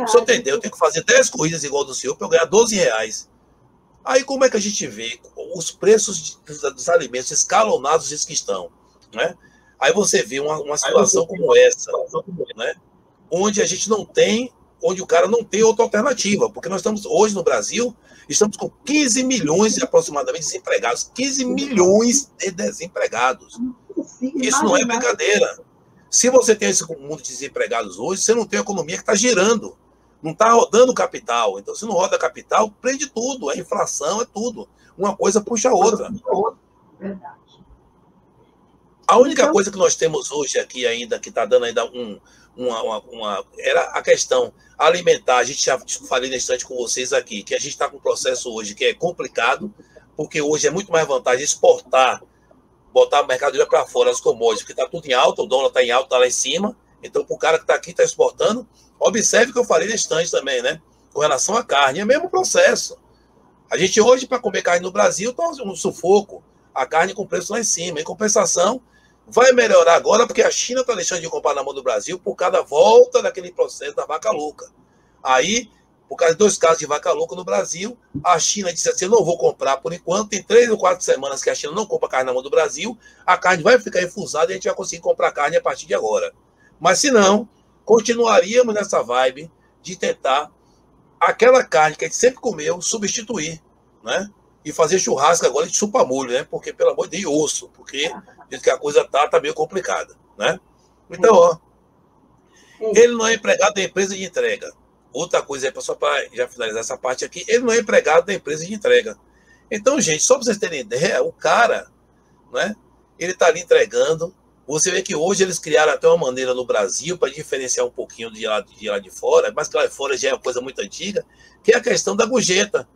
O senhor entendeu? Eu tenho que fazer 10 corridas igual do senhor para eu ganhar R$ 12. Aí como é que a gente vê os preços dos alimentos escalonados que estão, né? Aí você vê uma situação como essa, né? Onde a gente não tem, onde o cara não tem outra alternativa, porque nós estamos hoje no Brasil, estamos com 15 milhões aproximadamente de desempregados, 15 milhões de desempregados. Isso não é brincadeira. Se você tem esse mundo de desempregados hoje, você não tem a economia que está girando, não está rodando capital. Então, se não roda capital, prende tudo, a inflação é tudo. Uma coisa puxa a outra. Verdade. A única coisa que nós temos hoje aqui ainda, que está dando ainda era a questão alimentar. A gente já falei na instante com vocês aqui, que a gente está com um processo hoje que é complicado, porque hoje é muito mais vantagem exportar, botar a mercadoria para fora, as commodities, porque está tudo em alta, o dólar está em alta, está lá em cima. Então, para o cara que está aqui, está exportando, observe o que eu falei na instante também, né? Com relação à carne, é o mesmo processo. A gente hoje, para comer carne no Brasil, está um sufoco. A carne com preço lá em cima. Em compensação, vai melhorar agora, porque a China está deixando de comprar na mão do Brasil por causa da volta daquele processo da vaca louca. Aí, por causa de 2 casos de vaca louca no Brasil, a China disse assim: eu não vou comprar por enquanto. Tem 3 ou 4 semanas que a China não compra carne na mão do Brasil, a carne vai ficar infusada e a gente vai conseguir comprar carne a partir de agora. Mas se não, continuaríamos nessa vibe de tentar aquela carne que a gente sempre comeu, substituir, né? E fazer churrasco agora de chupa-molho, né? Porque, pelo amor de Deus, osso, porque diz que a coisa tá meio complicada, né? Então, ó, ele não é empregado da empresa de entrega. Outra coisa aí, só para já finalizar essa parte aqui, ele não é empregado da empresa de entrega. Então, gente, só para vocês terem ideia, o cara, né? ele está ali entregando. Você vê que hoje eles criaram até uma maneira no Brasil para diferenciar um pouquinho de lá de fora, mas que lá de fora já é uma coisa muito antiga, que é a questão da gorjeta.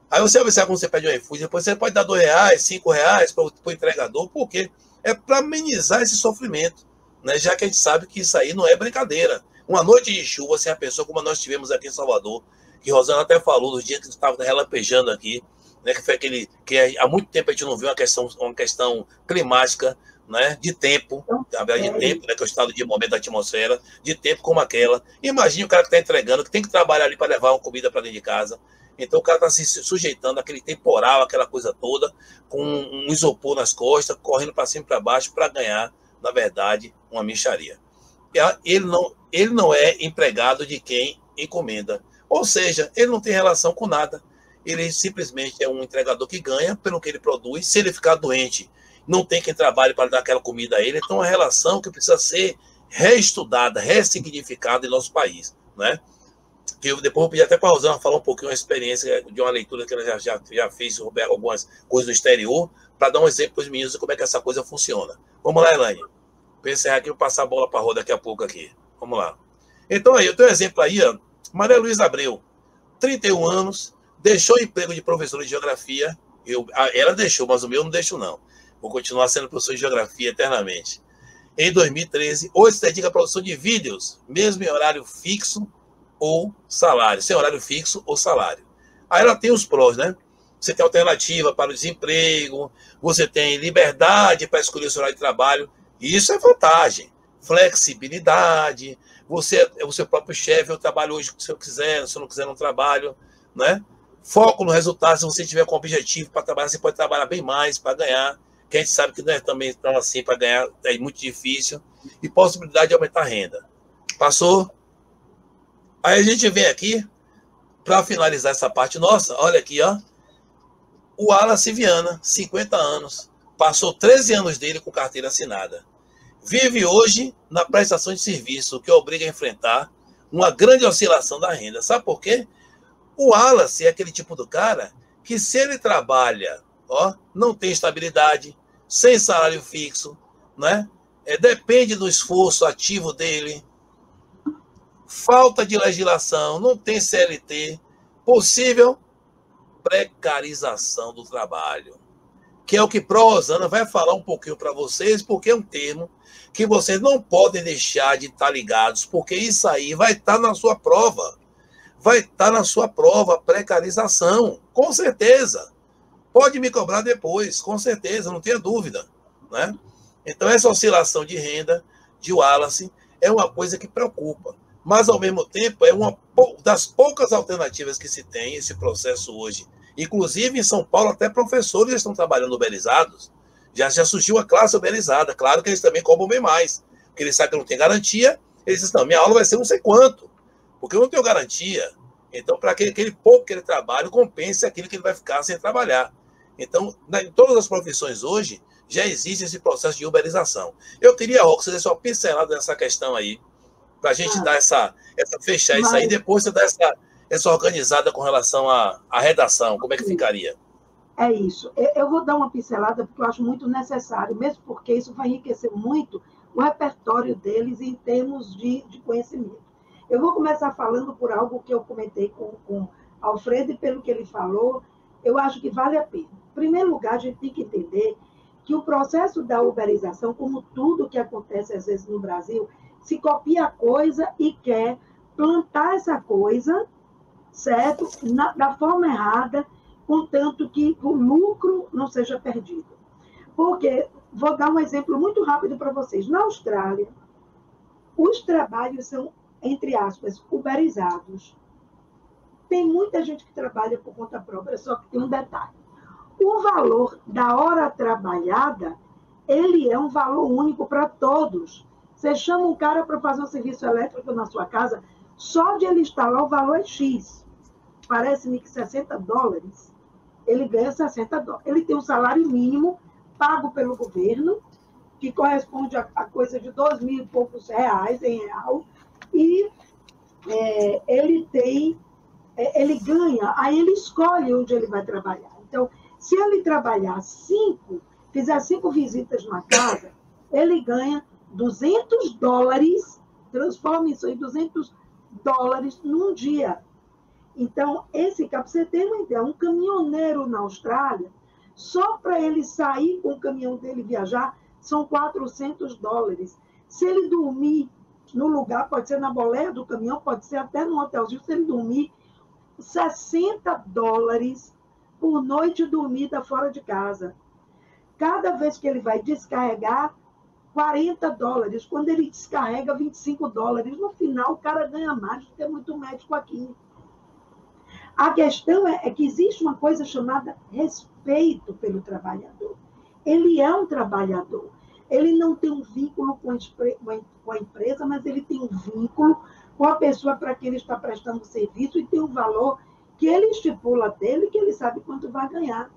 Aí você vai observar quando você pede um iFood, depois você pode dar R$2, R$5 para o entregador, porque é para amenizar esse sofrimento, né? Já que a gente sabe que isso aí não é brincadeira. Uma noite de chuva, sem a pessoa como nós tivemos aqui em Salvador, que Rosana até falou nos dias que estava relampejando aqui, né? Que foi aquele que há muito tempo a gente não viu uma questão climática, né, de tempo, de tempo, né, que é o estado de momento da atmosfera, de tempo como aquela. Imagine o cara que está entregando, que tem que trabalhar ali para levar uma comida para dentro de casa. Então o cara está se sujeitando àquele temporal, aquela coisa toda, com um isopor nas costas, correndo para cima e para baixo para ganhar, na verdade, uma mixaria. Ele não é empregado de quem encomenda. Ou seja, ele não tem relação com nada. Ele simplesmente é um entregador que ganha pelo que ele produz. Se ele ficar doente, não tem quem trabalhe para dar aquela comida a ele. Então, é uma relação que precisa ser reestudada, ressignificada em nosso país, né? Que eu depois vou pedir até para a Rosana falar um pouquinho uma experiência de uma leitura que ela já fez sobre algumas coisas do exterior, para dar um exemplo para os meninos de como é que essa coisa funciona. Vamos lá, Elaine. Para encerrar aqui, eu vou passar a bola para a Rô daqui a pouco aqui. Vamos lá. Então, aí, eu tenho um exemplo aí, ó. Maria Luísa Abreu, 31 anos, deixou o emprego de professora de geografia. Ela deixou, mas o meu não deixo, não. Vou continuar sendo professor de geografia eternamente. Em 2013, hoje se dedica à produção de vídeos, mesmo em horário fixo ou salário. Sem horário fixo ou salário. Aí ela tem os prós, né? Você tem alternativa para o desemprego, você tem liberdade para escolher o seu horário de trabalho. Isso é vantagem. Flexibilidade, você é o seu próprio chefe, eu trabalho hoje se eu quiser, se eu não quiser, não trabalho, né? Foco no resultado, se você tiver com objetivo para trabalhar, você pode trabalhar bem mais para ganhar, que a gente sabe que não é também tão assim para ganhar, é muito difícil, e possibilidade de aumentar a renda. Passou? Aí a gente vem aqui, para finalizar essa parte nossa, olha aqui, ó, o Wallace Viana, 50 anos, passou 13 anos dele com carteira assinada. Vive hoje na prestação de serviço, o que obriga a enfrentar uma grande oscilação da renda. Sabe por quê? O Wallace é aquele tipo do cara que, se ele trabalha, ó, não tem estabilidade, sem salário fixo, né? Depende do esforço ativo dele, falta de legislação, não tem CLT, possível precarização do trabalho, que é o que Rosana vai falar um pouquinho para vocês, porque é um termo que vocês não podem deixar de estar ligados, porque isso aí vai estar na sua prova. Vai estar na sua prova, precarização, com certeza. Pode me cobrar depois, com certeza, não tenha dúvida, né? Então, essa oscilação de renda de Wallace é uma coisa que preocupa, mas, ao mesmo tempo, é uma das poucas alternativas que se tem esse processo hoje. Inclusive, em São Paulo, até professores estão trabalhando uberizados. Já surgiu a classe uberizada. Claro que eles também cobram bem mais, porque eles sabem que não tem garantia. Eles dizem, não, minha aula vai ser não sei quanto, porque eu não tenho garantia. Então, para aquele pouco que ele trabalha, compense aquilo que ele vai ficar sem trabalhar. Então, em todas as profissões hoje, já existe esse processo de uberização. Eu queria, Rô, que você desse uma pincelada nessa questão aí, para a gente dar fechar isso aí, depois você dar essa organizada com relação à redação, como é que ficaria? É isso. Eu vou dar uma pincelada porque eu acho muito necessário, mesmo porque isso vai enriquecer muito o repertório deles em termos de conhecimento. Eu vou começar falando por algo que eu comentei com Alfredo, e pelo que ele falou, eu acho que vale a pena. Em primeiro lugar, a gente tem que entender que o processo da uberização, como tudo que acontece às vezes no Brasil, se copia a coisa e quer plantar essa coisa, certo? Da forma errada, contanto que o lucro não seja perdido. Porque, vou dar um exemplo muito rápido para vocês. Na Austrália, os trabalhos são, entre aspas, uberizados. Tem muita gente que trabalha por conta própria, só que tem um detalhe. O valor da hora trabalhada, ele é um valor único para todos. Você chama um cara para fazer um serviço elétrico na sua casa, só de ele instalar o valor é X. Parece-me que $60, ele ganha $60. Ele tem um salário mínimo pago pelo governo, que corresponde a coisa de 2.000 e poucos reais em real, e ele ganha, aí ele escolhe onde ele vai trabalhar. Então, se ele trabalhar 5, fizer 5 visitas na casa, ele ganha $200, transforma isso em $200 num dia. Então, esse cara, para você ter uma ideia, um caminhoneiro na Austrália, só para ele sair com o caminhão dele viajar, são $400. Se ele dormir no lugar, pode ser na boleia do caminhão, pode ser até no hotelzinho, se ele dormir, $60 por noite dormida fora de casa. Cada vez que ele vai descarregar, $40. Quando ele descarrega, $25. No final, o cara ganha mais, porque tem muito médico aqui. A questão é que existe uma coisa chamada respeito pelo trabalhador. Ele é um trabalhador. Ele não tem um vínculo com a empresa, mas ele tem um vínculo com a pessoa para quem ele está prestando serviço e tem um valor que ele estipula dele, que ele sabe quanto vai ganhar.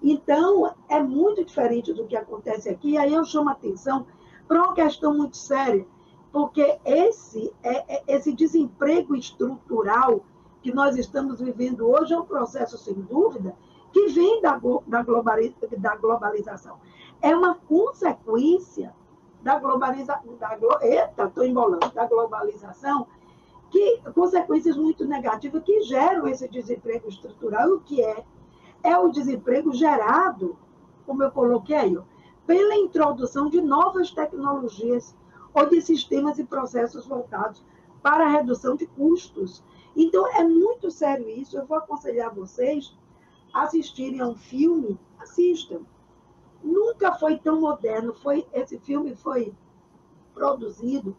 Então, é muito diferente do que acontece aqui. E aí eu chamo a atenção para uma questão muito séria, porque esse desemprego estrutural que nós estamos vivendo hoje é um processo, sem dúvida, que vem da globalização. É uma consequência da globalização, da globalização, consequências muito negativas que geram esse desemprego estrutural. O que é o desemprego gerado, como eu coloquei, pela introdução de novas tecnologias ou de sistemas e processos voltados para a redução de custos. Então, é muito sério isso. Eu vou aconselhar vocês a assistirem a um filme, assistam. Nunca foi tão moderno. Esse filme foi produzido,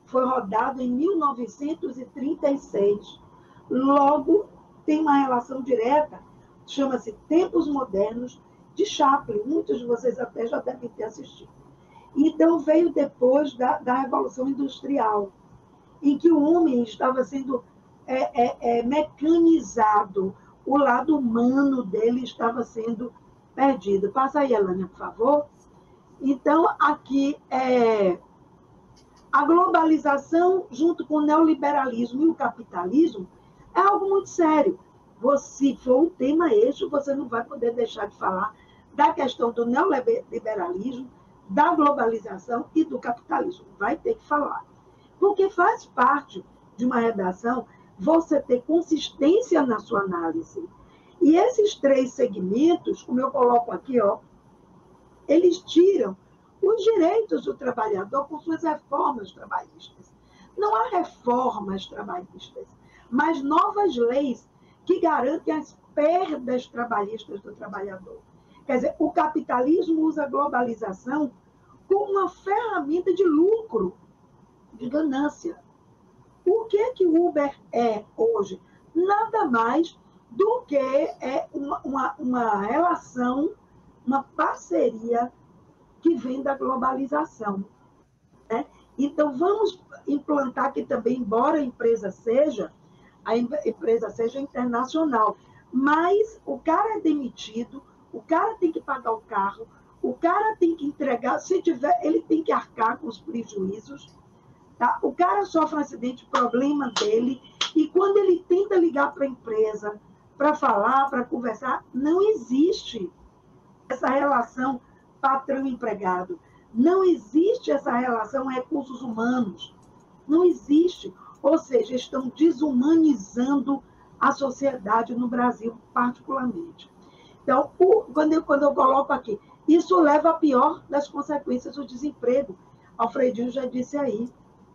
foi rodado em 1936. Logo, tem uma relação direta, chama-se Tempos Modernos, de Chaplin. Muitos de vocês até já devem ter assistido. Então, veio depois da Revolução Industrial, em que o homem estava sendo mecanizado, o lado humano dele estava sendo perdido. Passa aí, Elânia, por favor. Então, aqui, a globalização, junto com o neoliberalismo e o capitalismo, é algo muito sério. Se for um tema eixo, você não vai poder deixar de falar da questão do neoliberalismo, da globalização e do capitalismo. Vai ter que falar. Porque faz parte de uma redação você ter consistência na sua análise. E esses 3 segmentos, como eu coloco aqui, eles tiram os direitos do trabalhador com suas reformas trabalhistas. Não há reformas trabalhistas, mas novas leis que garantem as perdas trabalhistas do trabalhador. Quer dizer, o capitalismo usa a globalização como uma ferramenta de lucro, de ganância. O que o Uber é hoje? Nada mais do que uma relação, uma parceria que vem da globalização. Né? Então, vamos implantar aqui também, embora a empresa seja internacional, mas o cara é demitido, o cara tem que pagar o carro, o cara tem que entregar, se tiver, ele tem que arcar com os prejuízos. Tá? O cara sofre um acidente, problema dele, e quando ele tenta ligar para a empresa para falar, para conversar, não existe essa relação patrão-empregado, não existe essa relação recursos humanos, não existe. Ou seja, estão desumanizando a sociedade no Brasil, particularmente. Então, quando eu coloco aqui, isso leva a pior das consequências do desemprego. Alfredinho já disse aí,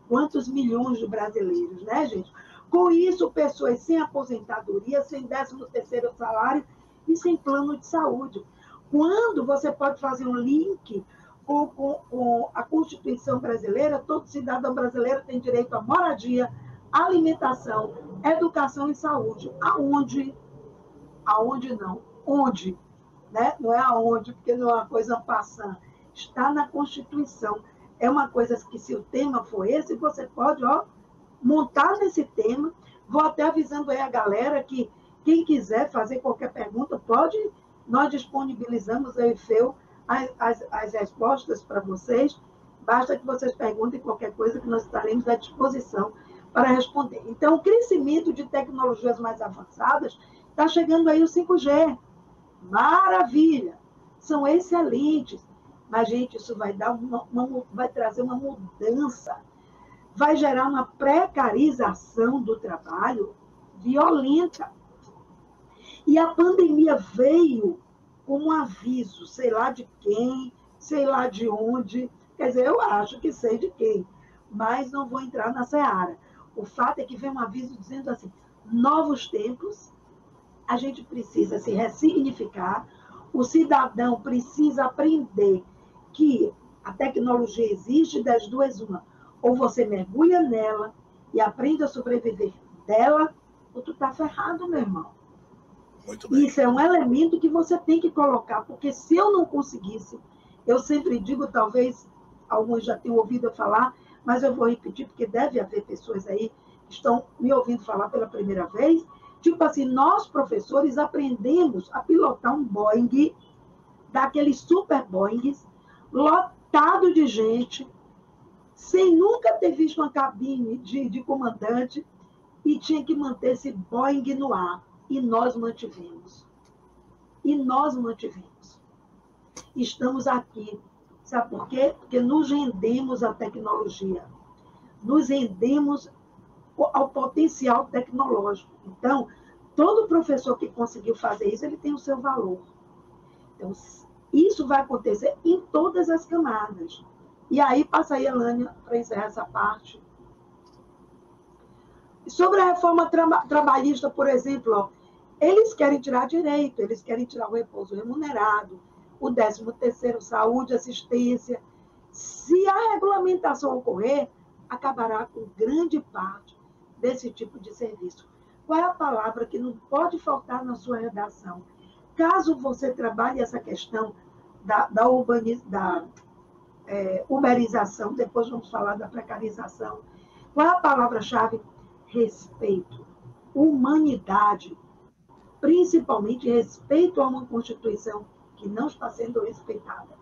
quantos milhões de brasileiros, né, gente? Com isso, pessoas sem aposentadoria, sem 13º salário e sem plano de saúde. Quando você pode fazer um link com a Constituição brasileira, todo cidadão brasileiro tem direito à moradia, alimentação, educação e saúde. Aonde? Aonde não? Onde? Né? Não é aonde, porque não é uma coisa passando. Está na Constituição. É uma coisa que, se o tema for esse, você pode montar nesse tema. Vou até avisando aí a galera que quem quiser fazer qualquer pergunta, pode. Nós disponibilizamos, eu e Feu, as respostas para vocês. Basta que vocês perguntem qualquer coisa que nós estaremos à disposição para responder. Então, o crescimento de tecnologias mais avançadas está chegando aí o 5G. Maravilha! são excelentes. Mas, gente, isso vai trazer uma mudança, vai gerar uma precarização do trabalho violenta. E a pandemia veio com um aviso, sei lá de quem, sei lá de onde, quer dizer, eu acho que sei de quem, mas não vou entrar na seara. O fato é que vem um aviso dizendo assim, novos tempos, a gente precisa se ressignificar, o cidadão precisa aprender que a tecnologia existe das duas uma. Ou você mergulha nela e aprende a sobreviver dela, ou tu está ferrado, meu irmão. Muito bem. Isso é um elemento que você tem que colocar, porque se eu não conseguisse, eu sempre digo, talvez alguns já tenham ouvido eu falar, mas eu vou repetir, porque deve haver pessoas aí que estão me ouvindo falar pela primeira vez. Tipo assim, nós, professores, aprendemos a pilotar um Boeing, daqueles super Boeings, lotado de gente, sem nunca ter visto uma cabine de comandante, e tinha que manter esse Boeing no ar. E nós mantivemos. Estamos aqui. Sabe por quê? Porque nos rendemos à tecnologia. Nos rendemos ao potencial tecnológico. Então, todo professor que conseguiu fazer isso, ele tem o seu valor. Então, isso vai acontecer em todas as camadas. E aí, passa aí, Elânia, para encerrar essa parte. Sobre a reforma trabalhista, por exemplo, ó, eles querem tirar direito, eles querem tirar o repouso remunerado, o 13º, saúde, assistência. Se a regulamentação ocorrer, acabará com grande parte desse tipo de serviço. Qual é a palavra que não pode faltar na sua redação? Caso você trabalhe essa questão da uberização, depois vamos falar da precarização. Qual é a palavra-chave? Respeito, humanidade, principalmente respeito a uma Constituição que não está sendo respeitada.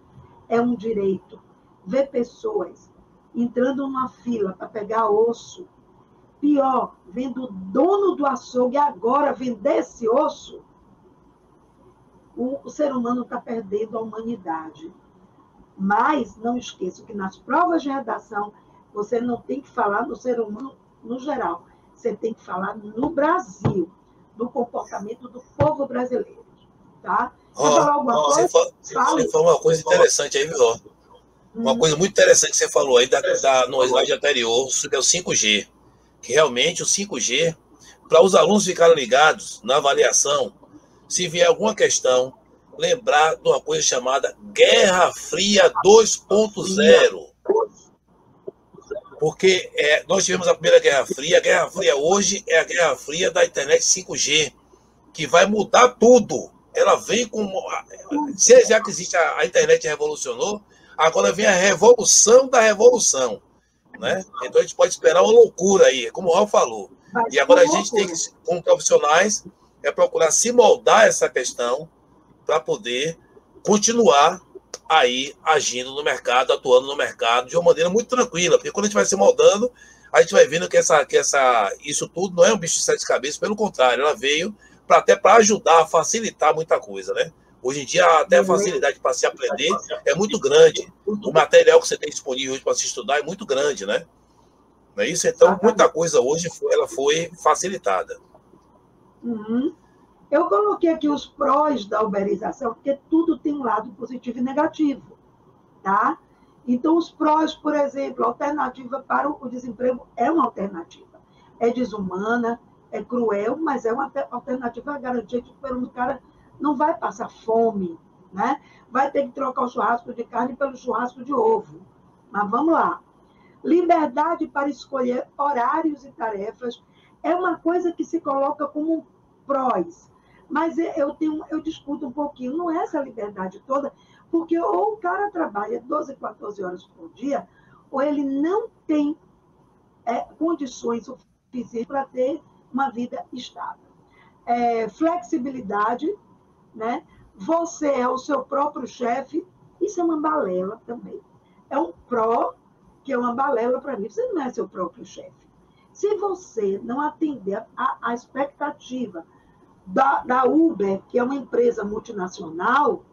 É um direito. Ver pessoas entrando numa fila para pegar osso, pior, vendo o dono do açougue agora vender esse osso, o ser humano está perdendo a humanidade. Mas não esqueça que nas provas de redação você não tem que falar do ser humano no geral. Você tem que falar no Brasil, do comportamento do povo brasileiro. Tá? Falar alguma coisa? Você falou uma coisa interessante aí, viu? Uma coisa muito interessante que você falou aí no slide anterior sobre o 5G. Que realmente o 5G, para os alunos ficarem ligados na avaliação, se vier alguma questão, lembrar de uma coisa chamada Guerra Fria 2.0. Porque nós tivemos a primeira Guerra Fria hoje é a Guerra Fria da internet 5G, que vai mudar tudo. Ela vem com... Já que existe a internet revolucionou, agora vem a revolução da revolução. Né? Então a gente pode esperar uma loucura aí, como o Raul falou. E agora a gente tem que, como profissionais, procurar se moldar essa questão para poder continuar aí agindo no mercado, atuando no mercado de uma maneira muito tranquila, porque quando a gente vai se moldando, a gente vai vendo que isso tudo não é um bicho de sete cabeças, pelo contrário, ela veio até para ajudar, a facilitar muita coisa, né? Hoje em dia, até a facilidade para se aprender é muito grande. O material que você tem disponível hoje para se estudar é muito grande, né? Não é isso? Então, muita coisa hoje ela foi facilitada. Uhum. Eu coloquei aqui os prós da uberização, porque tudo tem um lado positivo e negativo, tá? Então, os prós, por exemplo, a alternativa para o desemprego é uma alternativa. É desumana, é cruel, mas é uma alternativa garantia de que o cara não vai passar fome, né? Vai ter que trocar o churrasco de carne pelo churrasco de ovo. Mas vamos lá. Liberdade para escolher horários e tarefas é uma coisa que se coloca como um prós. Mas eu discuto um pouquinho, não é essa liberdade toda, porque ou o cara trabalha 12, 14 horas por dia, ou ele não tem condições suficientes para ter uma vida estável. Flexibilidade, né? Você é o seu próprio chefe, isso é uma balela também. É um pró, que é uma balela para mim. Você não é seu próprio chefe. Se você não atender a expectativa da Uber, que é uma empresa multinacional,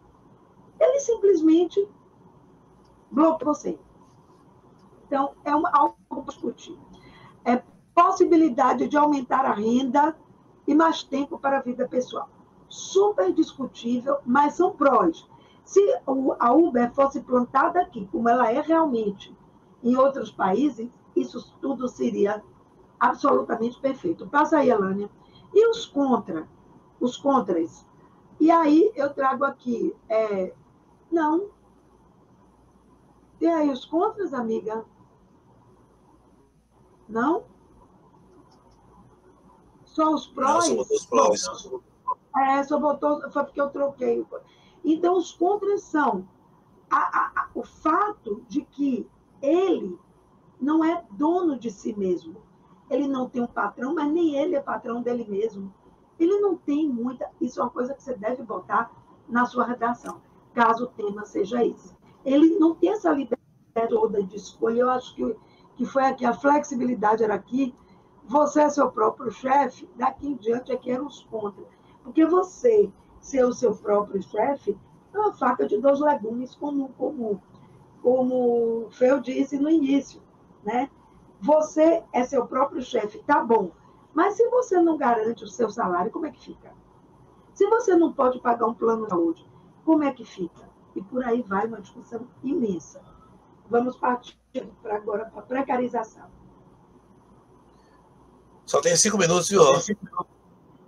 ele simplesmente bloqueia você. Então, é algo para discutir. É possibilidade de aumentar a renda e mais tempo para a vida pessoal. Super discutível, mas são prós. Se a Uber fosse plantada aqui, como ela é realmente em outros países, isso tudo seria absolutamente perfeito. Passa aí, Elânia. E os contra? Os contras? E aí eu trago aqui, não. E aí os contras, amiga? Não? Só os prós? Não, só botou os prós. Só botou, foi porque eu troquei. Então, os contras são o fato de que ele não é dono de si mesmo. Ele não tem um patrão, mas nem ele é patrão dele mesmo. Ele não tem muita... Isso é uma coisa que você deve botar na sua redação, caso o tema seja esse. Ele não tem essa liberdade toda de escolha. Eu acho que foi aqui, a flexibilidade era aqui. Você é seu próprio chefe, daqui em diante é que eram os contras. Porque você ser o seu próprio chefe é uma faca de dois legumes, como o Feu disse no início, né? Você é seu próprio chefe, tá bom. Mas se você não garante o seu salário, como é que fica? Se você não pode pagar um plano de saúde, como é que fica? E por aí vai uma discussão imensa. Vamos partir agora para a precarização. Só tem 5 minutos, viu?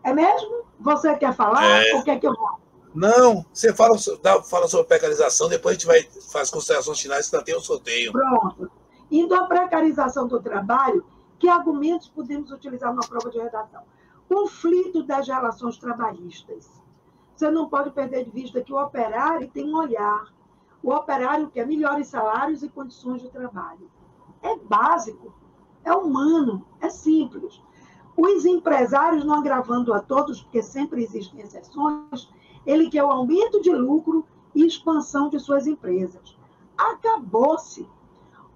É mesmo? Você quer falar? Ou quer que eu vá? Não, você fala sobre precarização, depois a gente vai fazer as considerações finais, que ainda tem o sorteio. Pronto. Indo à precarização do trabalho, que argumentos podemos utilizar na prova de redação? Conflito das relações trabalhistas. Você não pode perder de vista que o operário tem um olhar. O operário quer melhores salários e condições de trabalho. É básico, é humano, é simples. Os empresários, não agravando a todos, porque sempre existem exceções, ele quer o aumento de lucro e expansão de suas empresas. Acabou-se.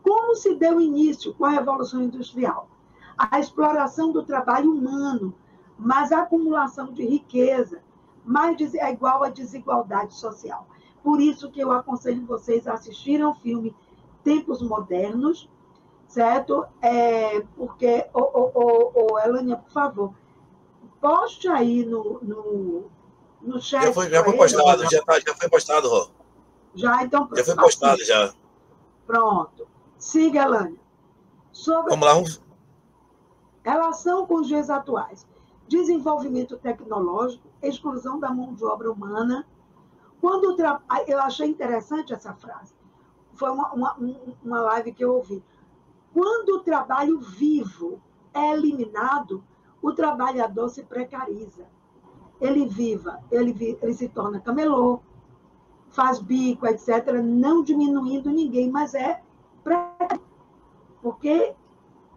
Como se deu início com a Revolução Industrial? A exploração do trabalho humano, mas a acumulação de riqueza, é igual à desigualdade social. Por isso que eu aconselho vocês a assistirem ao filme Tempos Modernos, certo? Porque, Elânia, por favor, poste aí no chat. Já foi postado, já foi postado, Rô. Já, então pronto. Já foi postado, já. Pronto. Siga, Elânia. Vamos lá. Relação com os dias atuais. Desenvolvimento tecnológico, exclusão da mão de obra humana. Eu achei interessante essa frase. Foi uma live que eu ouvi. Quando o trabalho vivo é eliminado, o trabalhador se precariza. Ele se torna camelô, faz bico, etc., não diminuindo ninguém, mas é precário, porque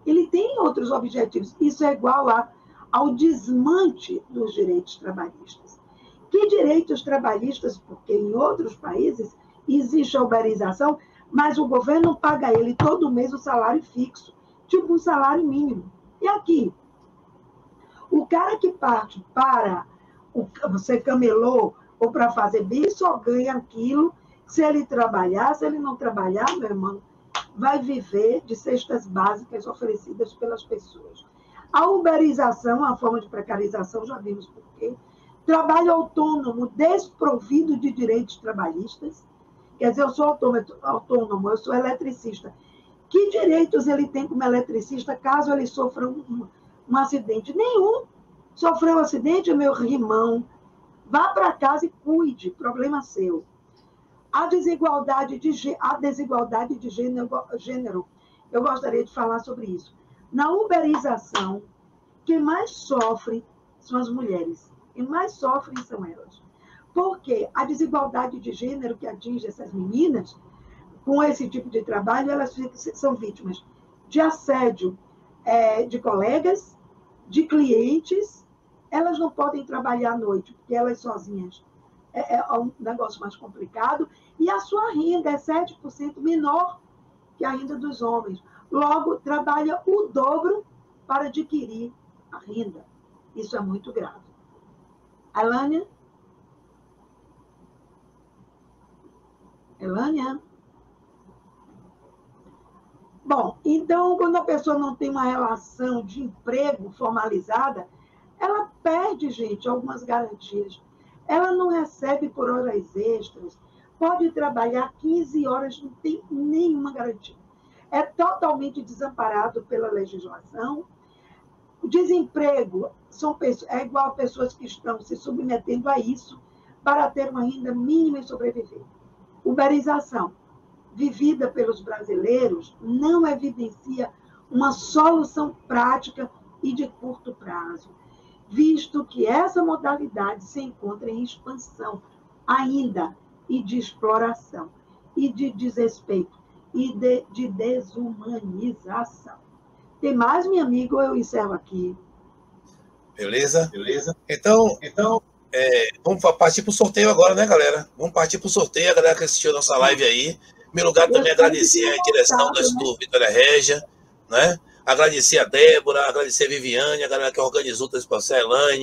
ele tem outros objetivos. Isso é igual ao desmante dos direitos trabalhistas. Que direitos trabalhistas? Porque em outros países existe a uberização, mas o governo paga ele todo mês o salário fixo, tipo um salário mínimo. E aqui, o cara que parte para ser camelô ou para fazer bico só ganha aquilo se ele trabalhar. Se ele não trabalhar, meu irmão, vai viver de cestas básicas oferecidas pelas pessoas. A uberização, a forma de precarização, já vimos por quê. Trabalho autônomo, desprovido de direitos trabalhistas. Quer dizer, eu sou autônomo, eu sou eletricista. Que direitos ele tem como eletricista caso ele sofra um acidente? Nenhum. Sofreu um acidente, meu irmão, vá para casa e cuide, problema seu. A desigualdade de gênero, eu gostaria de falar sobre isso. Na uberização, quem mais sofre são as mulheres. Quem mais sofrem são elas. Porque a desigualdade de gênero que atinge essas meninas, com esse tipo de trabalho, elas são vítimas de assédio de colegas, de clientes. Elas não podem trabalhar à noite, porque elas sozinhas é um negócio mais complicado, e a sua renda é 7% menor que a renda dos homens. Logo, trabalha o dobro para adquirir a renda. Isso é muito grave. Alânia? Elânia? Bom, então, quando a pessoa não tem uma relação de emprego formalizada, ela perde, gente, algumas garantias. Ela não recebe por horas extras, pode trabalhar 15 horas, não tem nenhuma garantia. É totalmente desamparado pela legislação. O desemprego é igual a pessoas que estão se submetendo a isso para ter uma renda mínima e sobreviver. Uberização, vivida pelos brasileiros, não evidencia uma solução prática e de curto prazo, visto que essa modalidade se encontra em expansão ainda, e de exploração, e de desrespeito, e de desumanização. Tem mais, minha amiga, ou eu encerro aqui? Beleza? Então vamos partir para o sorteio agora, né, galera? Vamos partir para o sorteio, a galera que assistiu a nossa live aí. Em meu lugar, também agradecer a direção do Instituto Vitória Régia, né? Agradecer a Débora, agradecer a Viviane, a galera que organizou todo esse processo, a Elaine,